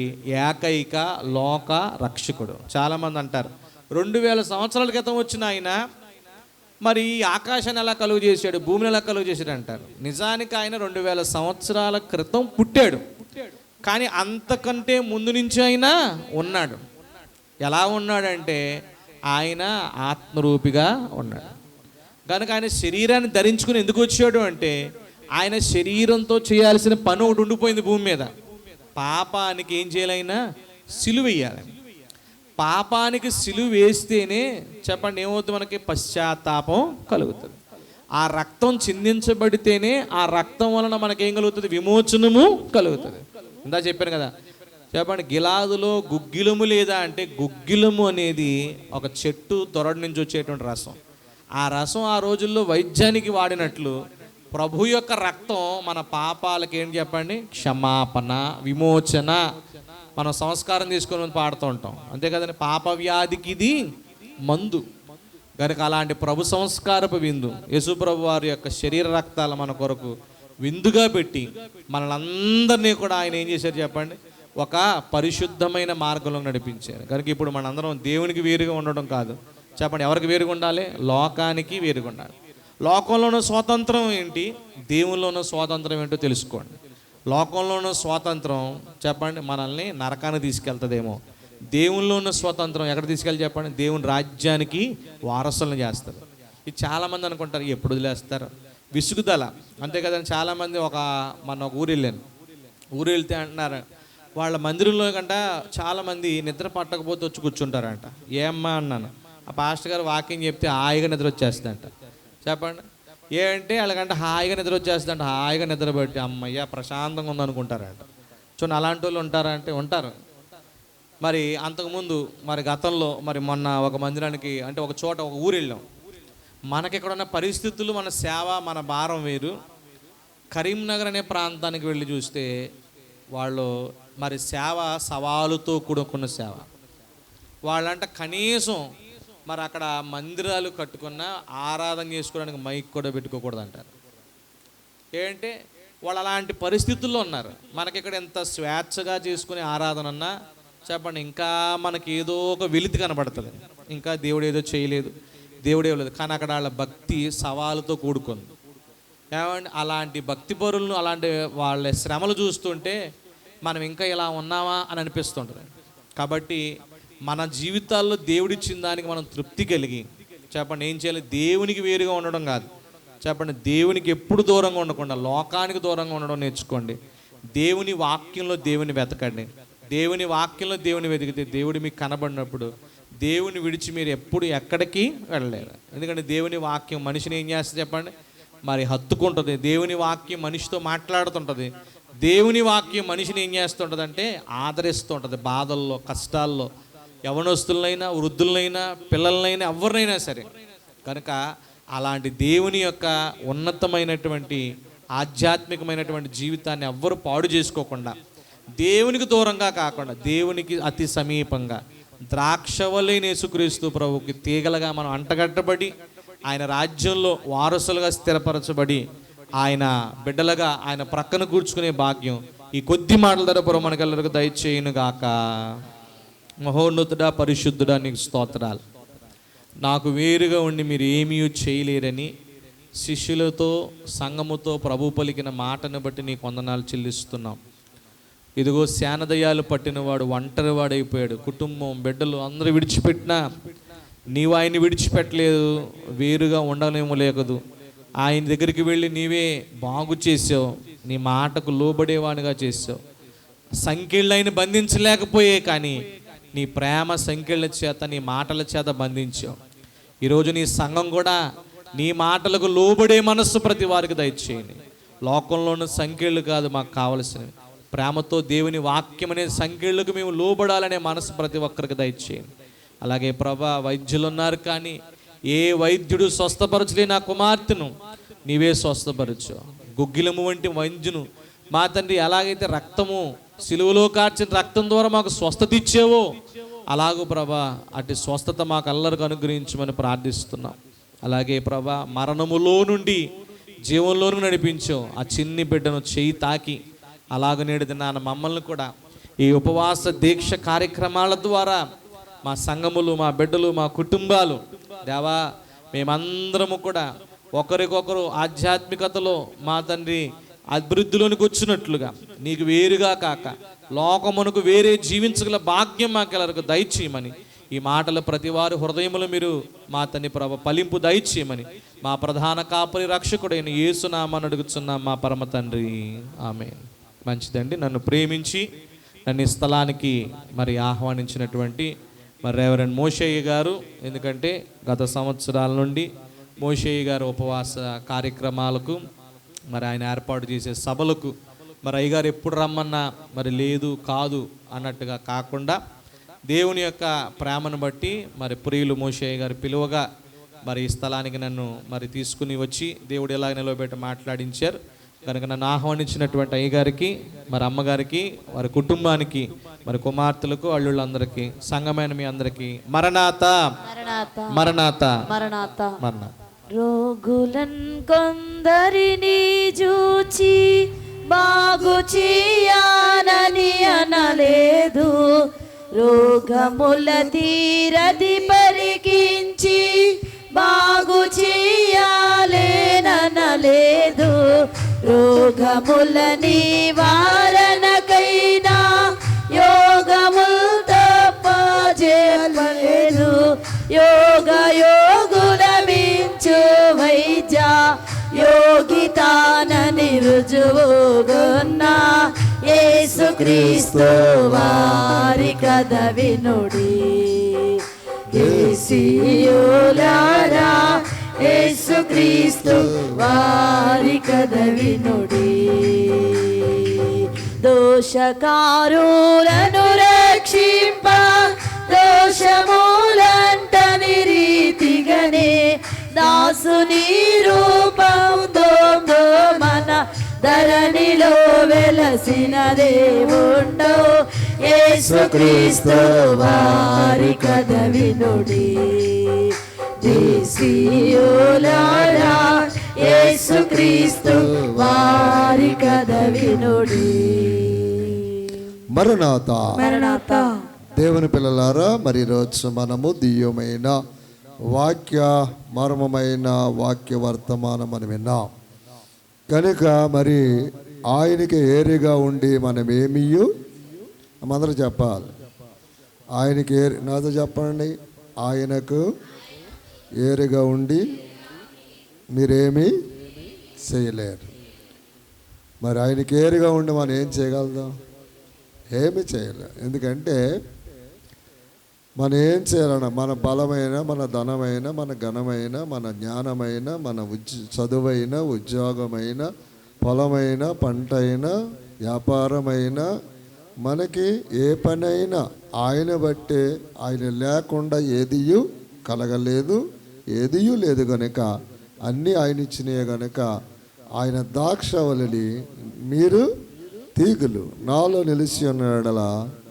ఏకైక లోక రక్షకుడు. చాలామంది అంటారు 2000 సంవత్సరాల క్రితం వచ్చిన ఆయన మరి ఈ ఆకాశాన్ని ఎలా కలుగు చేశాడు, భూమిని ఎలా కలుగు చేశాడు అంటారు. నిజానికి ఆయన 2000 సంవత్సరాల క్రితం పుట్టాడు, కానీ అంతకంటే ముందు నుంచి ఆయన ఉన్నాడు. ఎలా ఉన్నాడంటే ఆయన ఆత్మరూపిగా ఉన్నాడు. కనుక ఆయన శరీరాన్ని ధరించుకుని ఎందుకు వచ్చాడు అంటే, ఆయన శరీరంతో చేయాల్సిన పని ఒకటి ఉండిపోయింది భూమి మీద. పాపానికి ఏం చేయాలైనా సిలువ వేయాలి. పాపానికి సిలువ వేస్తేనే చెప్పండి ఏమవుతుంది? మనకి పశ్చాత్తాపం కలుగుతుంది. ఆ రక్తం చిందించబడితేనే ఆ రక్తం వలన మనకేం కలుగుతుంది? విమోచనము కలుగుతుంది. ఇందా చెప్పాను కదా, చెప్పండి, గిలాదులో గుగ్గిలము లేదా అంటే, గుగ్గిలము అనేది ఒక చెట్టు తొరడి నుంచి వచ్చేటువంటి రసం. ఆ రసం ఆ రోజుల్లో వైద్యానికి వాడినట్లు ప్రభు యొక్క రక్తం మన పాపాలకి ఏంటి చెప్పండి? క్షమాపణ, విమోచన. మనం సంస్కారం తీసుకొని పాడుతూ ఉంటాం, అంతే కదండి. పాప వ్యాధికి ఇది మందు కనుక అలాంటి ప్రభు సంస్కారపు విందు యేసు ప్రభు వారి యొక్క శరీర రక్తాలు మన కొరకు విందుగా పెట్టి మనలందరినీ కూడా ఆయన ఏం చేశారు చెప్పండి? ఒక పరిశుద్ధమైన మార్గంలో నడిపించారు. కనుక ఇప్పుడు మనందరం దేవునికి వేరుగా ఉండడం కాదు, చెప్పండి, ఎవరికి వేరుగా ఉండాలి? లోకానికి వేరుగా ఉండాలి. లోకంలో ఉన్న స్వాతంత్రం ఏంటి, దేవుల్లో ఉన్న స్వాతంత్రం ఏంటో తెలుసుకోండి. లోకంలో ఉన్న స్వాతంత్రం చెప్పండి మనల్ని నరకానికి తీసుకెళ్తుందేమో, దేవుల్లో ఉన్న స్వాతంత్రం ఎక్కడ తీసుకెళ్ళి చెప్పండి? దేవుని రాజ్యానికి వారసులను చేస్తారు. ఇది చాలామంది అనుకుంటారు ఎప్పుడు వదిలేస్తారు, విసుగుదల, అంతే కదండి. చాలామంది మన ఒక ఊరు వెళ్తే అంటున్నారు వాళ్ళ మందిరంలో కంట చాలామంది నిద్ర పట్టకపోతే వచ్చి కూర్చుంటారంట. ఏమ్మా అన్నాను, ఆ పాస్టర్ గారు వాకింగ్ చెప్తే హాయిగా నిద్ర వచ్చేస్తుందంట. చెప్పండి, ఏంటంటే వాళ్ళకంటే హాయిగా నిద్ర వచ్చేస్తుందంట. హాయిగా నిద్ర పెట్టి అమ్మయ్య ప్రశాంతంగా ఉందనుకుంటారంట. చూడండి, అలాంటి వాళ్ళు ఉంటారా అంటే ఉంటారు. మరి అంతకుముందు మరి గతంలో మరి మొన్న ఒక మందిరానికి అంటే ఒక చోట ఒక ఊరు వెళ్ళాం. మనకి ఇక్కడ ఉన్న పరిస్థితులు, మన సేవ, మన భారం వేరు. కరీంనగర్ అనే ప్రాంతానికి వెళ్ళి చూస్తే వాళ్ళు మరి సేవ సవాలుతో కూడుకున్న సేవ. వాళ్ళంట కనీసం మరి అక్కడ మందిరాలు కట్టుకున్న ఆరాధన చేసుకోవడానికి మైక్ కూడా పెట్టుకోకూడదు అంటారు. ఏంటంటే వాళ్ళు అలాంటి పరిస్థితుల్లో ఉన్నారు. మనకి ఇక్కడ ఎంత స్వేచ్ఛగా చేసుకునే ఆరాధన అన్నా చెప్పండి, ఇంకా మనకి ఏదో ఒక వెలితి కనబడుతుంది, ఇంకా దేవుడు ఏదో చేయలేదు, దేవుడే లేదు. కానీ అక్కడ వాళ్ళ భక్తి సవాలుతో కూడుకుంది. ఏమండి, అలాంటి భక్తి పరులను, అలాంటి వాళ్ళ శ్రమలు చూస్తుంటే మనం ఇంకా ఇలా ఉన్నామా అని అనిపిస్తుంటుంది. కాబట్టి మన జీవితాల్లో దేవుడిచ్చిన దానికి మనం తృప్తి కలిగి చెప్పండి ఏం చేయాలి? దేవునికి వేరుగా ఉండడం కాదు, చెప్పండి, దేవునికి ఎప్పుడు దూరంగా ఉండకుండా లోకానికి దూరంగా ఉండడం నేర్చుకోండి. దేవుని వాక్యంలో దేవుని వెతకండి. దేవుని వాక్యంలో దేవుని వెతికితే దేవుడు మీకు కనబడినప్పుడు దేవుని విడిచి మీరు ఎప్పుడు ఎక్కడికి వెళ్ళలేరు. ఎందుకంటే దేవుని వాక్యం మనిషిని ఏం చేస్తుంది చెప్పండి? మరి హత్తుకుంటుంది. దేవుని వాక్యం మనిషితో మాట్లాడుతుంటుంది. దేవుని వాక్యం మనిషిని ఏం చేస్తుంటుంది అంటే ఆదరిస్తుంటుంది. బాధల్లో, కష్టాల్లో, యవనస్తులైనా, వృద్ధులైనా, పిల్లలైనా, ఎవరినైనా సరే. కనుక అలాంటి దేవుని యొక్క ఉన్నతమైనటువంటి ఆధ్యాత్మికమైనటువంటి జీవితాన్ని ఎవ్వరు పాడు చేసుకోకుండా, దేవునికి దూరంగా కాకుండా దేవునికి అతి సమీపంగా ద్రాక్షవల్లిని యేసుక్రీస్తు ప్రభుకి తీగలుగా మనం అంటగట్టబడి ఆయన రాజ్యంలో వారసులుగా స్థిరపరచబడి ఆయన బిడ్డలుగా ఆయన ప్రక్కన కూర్చుకునే భాగ్యం ఈ కొద్ది మాటల ద్వారా మనకెల్లరికి దయచేయును గాక. మహోన్నతుడా, పరిశుద్ధుడా, నీకు స్తోత్రాలు. నాకు వేరుగా ఉండి మీరు ఏమీ చేయలేరని శిష్యులతో, సంఘముతో ప్రభు పలికిన మాటను బట్టి నీకు వందనాలు చెల్లిస్తున్నాం. ఇదిగో శానదయాలు పట్టినవాడు ఒంటరి వాడైపోయాడు. కుటుంబం, బిడ్డలు అందరూ విడిచిపెట్టినా నీవు ఆయన్ని విడిచిపెట్టలేదు. వేరుగా ఉండలేము లేకదు. ఆయన దగ్గరికి వెళ్ళి నీవే బాగు చేసావు, నీ మాటకు లోబడేవానిగా చేసావు. సంకెళ్ళైన బంధించలేకపోయే కానీ నీ ప్రేమ సంకెళ్ళ చేత, నీ మాటల చేత బంధించావు. ఈరోజు నీ సంఘం కూడా నీ మాటలకు లోబడే మనస్సు ప్రతి వారికి దయచేయండి. లోకంలోని సంకెళ్ళు కాదు మాకు కావలసినవి, ప్రేమతో దేవుని వాక్యం అనే సంకెళ్ళకు మేము లోబడాలనే మనసు ప్రతి ఒక్కరికి దయచేయండి. అలాగే ప్రభా, వైద్యులు ఉన్నారు కానీ ఏ వైద్యుడు స్వస్థపరచలే నా కుమార్తెను నీవే స్వస్థపరచు. గుగ్గిలము వంటి వైద్యును మా తండ్రి ఎలాగైతే రక్తము సిలువలో కార్చిన రక్తం ద్వారా మాకు స్వస్థత ఇచ్చేవో అలాగూ ప్రభా అటు స్వస్థత మాకు అందరికి అనుగ్రహించమని ప్రార్థిస్తున్నాం. అలాగే ప్రభా, మరణములో నుండి జీవంలోనూ నడిపించావు ఆ చిన్ని బిడ్డను చేయి తాకి అలాగ నేడు నాన్న మమ్మల్ని కూడా ఈ ఉపవాస దీక్ష కార్యక్రమాల ద్వారా మా సంఘములు, మా బిడ్డలు, మా కుటుంబాలు దేవా మేమందరము కూడా ఒకరికొకరు ఆధ్యాత్మికతలో మా తండ్రి అభివృద్ధిలోనికి వచ్చినట్లుగా నీకు వేరుగా కాక లోకమునకు వేరే జీవించగల భాగ్యం మాకెల్లరికి దయచేయమని ఈ మాటలు ప్రతి వారి హృదయములు మీరు మా తండ్రి ప్రభ ఫలింపు దయచేయమని మా ప్రధాన కాపరి రక్షకుడైన యేసునామని అడుగుచున్నాం మా పరమ తండ్రి, ఆమేన్. మంచిదండి. నన్ను ప్రేమించి నన్ను ఈ స్థలానికి మరి ఆహ్వానించినటువంటి మరి రెవరెండ్ మోషయ్య గారు, ఎందుకంటే గత సంవత్సరాల నుండి మోషేయ్య గారి ఉపవాస కార్యక్రమాలకు, మరి ఆయన ఏర్పాటు చేసే సభలకు మరి అయ్యగారు ఎప్పుడు రమ్మన్నా మరి లేదు కాదు అన్నట్టుగా కాకుండా దేవుని యొక్క ప్రేమను బట్టి మరి ప్రియులు మోషేయ్య గారు పిలువగా మరి ఈ స్థలానికి నన్ను మరి తీసుకుని వచ్చి దేవుడు ఎలా నిలవబెట్టి మాట్లాడించారు కనుక నన్ను ఆహ్వానించినటువంటి అయ్యగారికి, మరి అమ్మగారికి, వారి కుటుంబానికి, మరి కుమార్తెలకు, అల్లుళ్ళందరికీ, సంఘమైన మీ అందరికీ మరణాత మరణాత మరణాత. మరణాత. రోగులన్ కొందరిని చూచి బాగు చేయనని అనలేదు, రోగముల తీరది పరికించి బాగు చేయాలేననలేదు, రోగముల నివారణకైనా యోగముల్ తప్ప చేయలేదు, యోగుల మించు వైద్య యోగితానని రుజువుగున్న యేసుక్రీస్తు వారి కథ వినుడి. దేశీయులారా యేసుక్రీస్తు వారి కథ వినుడి. దోషకారులను రక్షింప దోషములంటని రీతిగనే దాసుని రూపంతో మన ధరణిలో వెలసిన దేవుండో యేసుక్రీస్తు వారి కథ వినుడి. దేశీయులారా యేసుక్రీస్తు వారి కథ వినుడి. మరణాత మరణాత. దేవుని పిల్లలారా, మరి రోజు మనము దివ్యమైన వాక్య మర్మమైన వాక్య వర్తమానం మనం విన్నాం కనుక మరి ఆయనకి ఏరిగా ఉండి మనం ఏమియు అందరూ చెప్పాలి. ఆయనకి నాతో చెప్పండి, ఆయనకు ఏరిగా ఉండి మీరేమీ చేయలేరు. మరి ఆయనకి ఏరిగా ఉండి మనం ఏం చేయగలుగుతాం? ఏమి చేయలేం. ఎందుకంటే మనం ఏం చేయాలన్నా మన బలమైన, మన ధనమైన, మన ఘనమైన, మన జ్ఞానమైన, మన చదువైన, ఉద్యోగమైన, పొలమైన, పంట అయినా, వ్యాపారమైన, మనకి ఏ పనైనా ఆయన బట్టే, ఆయన లేకుండా ఏదియు కలగలేదు, ఏదియు లేదు కనుక అన్నీ ఆయన ఇచ్చినాయి కనుక ఆయన ద్రాక్షవల్లి మీరు తీగులు నాలో నిలిచి ఉన్నాడల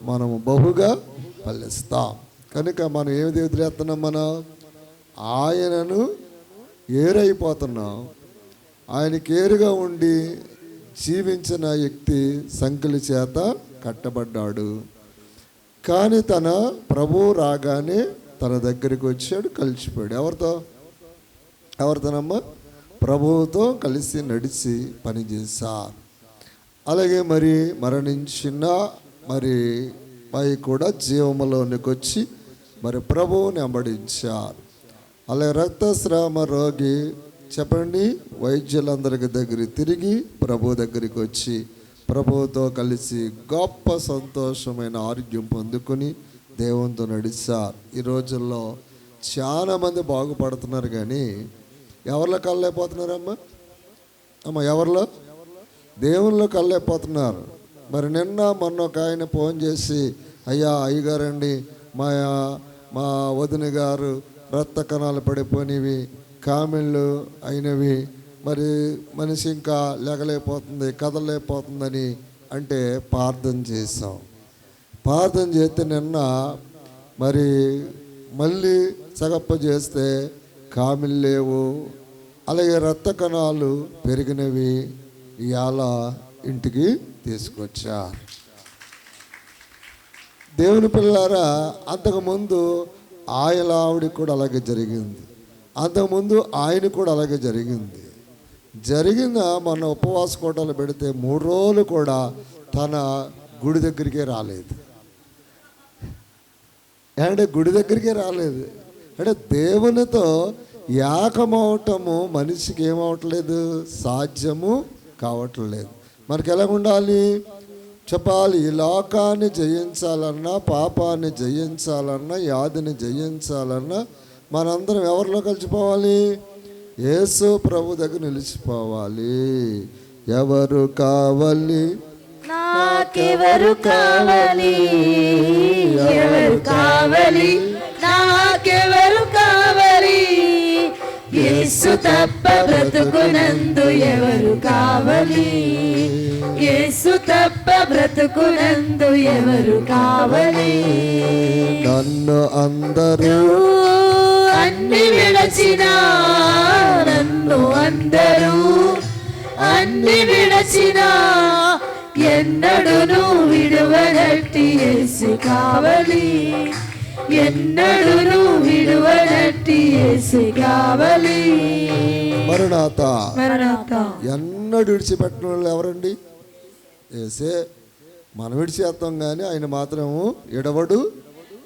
మనము బహుగా ఫలిస్తాం. కనుక మనం ఏమి వదిలేస్తున్నాం? మనం ఆయనను ఏరైపోతున్నాం. ఆయనకి ఏరుగా ఉండి జీవించిన వ్యక్తి సంఖ్యల చేత కట్టబడ్డాడు. కానీ తన ప్రభువు రాగానే తన దగ్గరికి వచ్చాడు, కలిసిపోయాడు. ఎవరితోనమ్మా? ప్రభువుతో కలిసి నడిచి పనిచేశారు. అలాగే మరి మరణించిన మరి పై కూడా జీవములోనికి వచ్చి మరి ప్రభువుని వెంబడించారు. అలాగే రక్తస్రావ రోగి చెప్పండి, వైద్యులందరికి దగ్గరికి తిరిగి ప్రభు దగ్గరికి వచ్చి ప్రభువుతో కలిసి గొప్ప సంతోషమైన ఆరోగ్యం పొందుకొని దేవునితో నడిచారు. ఈ రోజుల్లో చాలామంది బాగుపడుతున్నారు కానీ ఎవరిలో కళ్ళైపోతున్నారమ్మా? ఎవరిలో? దేవునిలో కళ్ళైపోతున్నారు. మరి నిన్న మొన్న ఒక ఆయన ఫోన్ చేసి, అయ్యగారండి మా వదిన గారు రక్త కణాలు పడిపోయినవి, కామెళ్ళు అయినవి, మరి మనిషి ఇంకా లేగలేకపోతుంది, కదలేకపోతుందని అంటే ప్రార్థన చేసాం. ప్రార్థన చేస్తే నిన్న మరి మళ్ళీ చగప్ప చేస్తే కామెళ్ళు లేవు, అలాగే రక్త కణాలు పెరిగినవి. ఇవాళ ఇంటికి తీసుకొచ్చారు. దేవుని పిల్లారా, అంతకుముందు ఆవిడ కూడా అలాగే జరిగింది, అంతకుముందు ఆయన కూడా అలాగే జరిగిన మన ఉపవాస కోటలు పెడితే 3 రోజులు కూడా తన గుడి దగ్గరికే రాలేదు. అంటే గుడి దగ్గరికే రాలేదు అంటే దేవునితో ఏకమవటము మనిషికి ఏమవట్లేదు, సాధ్యము కావట్లేదు. మనకి ఎలా ఉండాలి చెప్పాలి? ఈ లోకాన్ని జయించాలన్నా, పాపాన్ని జయించాలన్నా, వ్యాధిని జయించాలన్నా మనందరం ఎవరిలో కలిసిపోవాలి? యేసు ప్రభు దగ్గర నిలిచిపోవాలి. ఎవరు కావాలి? నాకెవరు కావాలి? ఎవరు కావాలి? నాకెవరు కావాలి? యేసు తప్ప బ్రతుకునందు ఎవరు కావాలి? యేసు తప్ప బ్రతుకునందు ఎవరు కావాలి? నన్ను అందరూ అన్ని విడచిన, నన్ను అందరూ అన్ని విడచిన, ఎన్నడును విడువనట్టి యేసు కావాలి. ఎన్నడును విడువనట్టి యేసు కావాలి. మరణాత మరణాత ఎన్నడూ విడిచిపెట్టిన వాళ్ళు ఎవరండి? యేసే. మనం విడిచేస్తాం కానీ ఆయన మాత్రము ఎడవడు,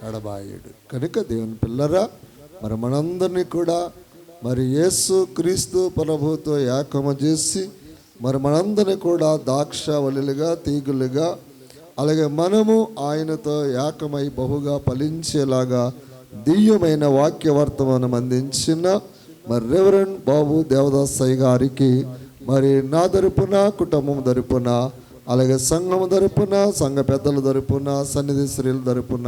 ఎడబాయుడు. కనుక దేవుని పిల్లరా, మరి మనందరినీ కూడా మరి యేసు క్రీస్తు ప్రభుతో ఏకము చేసి మరి మనందరినీ కూడా ద్రాక్షవల్లులుగా, తీగులుగా, అలాగే మనము ఆయనతో ఏకమై బహుగా ఫలించేలాగా దివ్యమైన వాక్యవర్తమానం అందించిన మరి రెవరెండ్ బాబు దేవదాసయ్య గారికి మరి నా తరపున, కుటుంబం తరపున, అలాగే సంఘం తరపున, సంఘ పెద్దల తరపున, సన్నిధి స్త్రీల తరపున,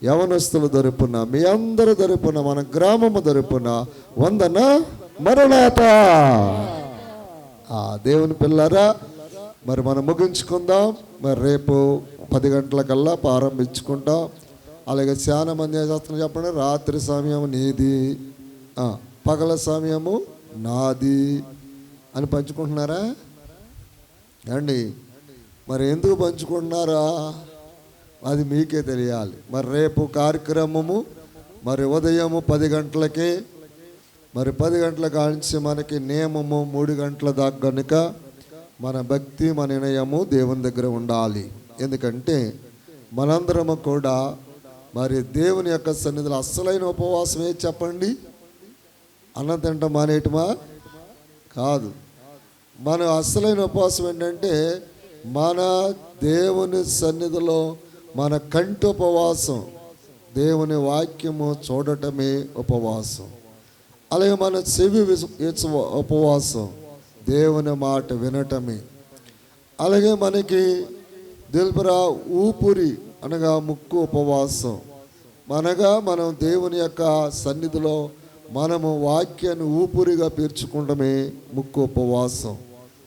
యవనస్తుల తరపున, మీ అందరి తరపున, మన గ్రామము తరపున వందన మరణాత. దేవుని పిల్లరా, మరి మనం ముగించుకుందాం. మరి రేపు 10 గంటలకల్లా ప్రారంభించుకుంటాం. అలాగే చాలా మంది ఏం చేస్తున్నారు చెప్పండి? రాత్రి సమయం నీది, పగల సమయము నాది అని పంచుకుంటున్నారా అండి? మరి ఎందుకు పంచుకుంటున్నారా అది మీకే తెలియాలి. మరి రేపు కార్యక్రమము మరి ఉదయము 10 గంటలకే, మరి 10 గంటల కానించి మనకి నియమము 3 గంటల దాకా కనుక మన భక్తి, మన వినయము దేవుని దగ్గర ఉండాలి. ఎందుకంటే మనందరము కూడా మరి దేవుని యొక్క సన్నిధిలో అస్సలైన ఉపవాసం ఏది చెప్పండి? అన్నం తింటాం మానేయటమా? కాదు. మన అస్సలైన ఉపవాసం ఏంటంటే మన దేవుని సన్నిధిలో మన కంటి ఉపవాసం, దేవుని వాక్యము చూడటమే ఉపవాసం. అలాగే మన చెవి ఉపవాసం, దేవుని మాట వినటమే. అలాగే మనకి దిల్బరా ఊపిరి అనగా ముక్కు ఉపవాసం. అనగా మనం దేవుని యొక్క సన్నిధిలో మనము వాక్యాన్ని ఊపిరిగా పీల్చుకుంటమే ముక్కు ఉపవాసం.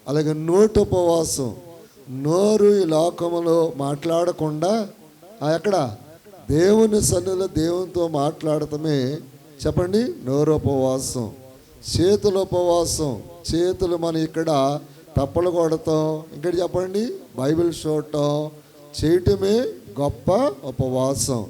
అలాగే నోటి ఉపవాసం, నోరు ఈ లోకములో మాట్లాడకుండా ఎక్కడ దేవుని సన్నిధిలో దేవునితో మాట్లాడటమే చెప్పండి నోరు ఉపవాసం. చేతుల ఉపవాసం, చేతులు మనం ఇక్కడ తప్పలు కొడతాం, ఇక్కడ చెప్పండి బైబిల్ చూడటం చేయటమే గొప్ప ఉపవాసం.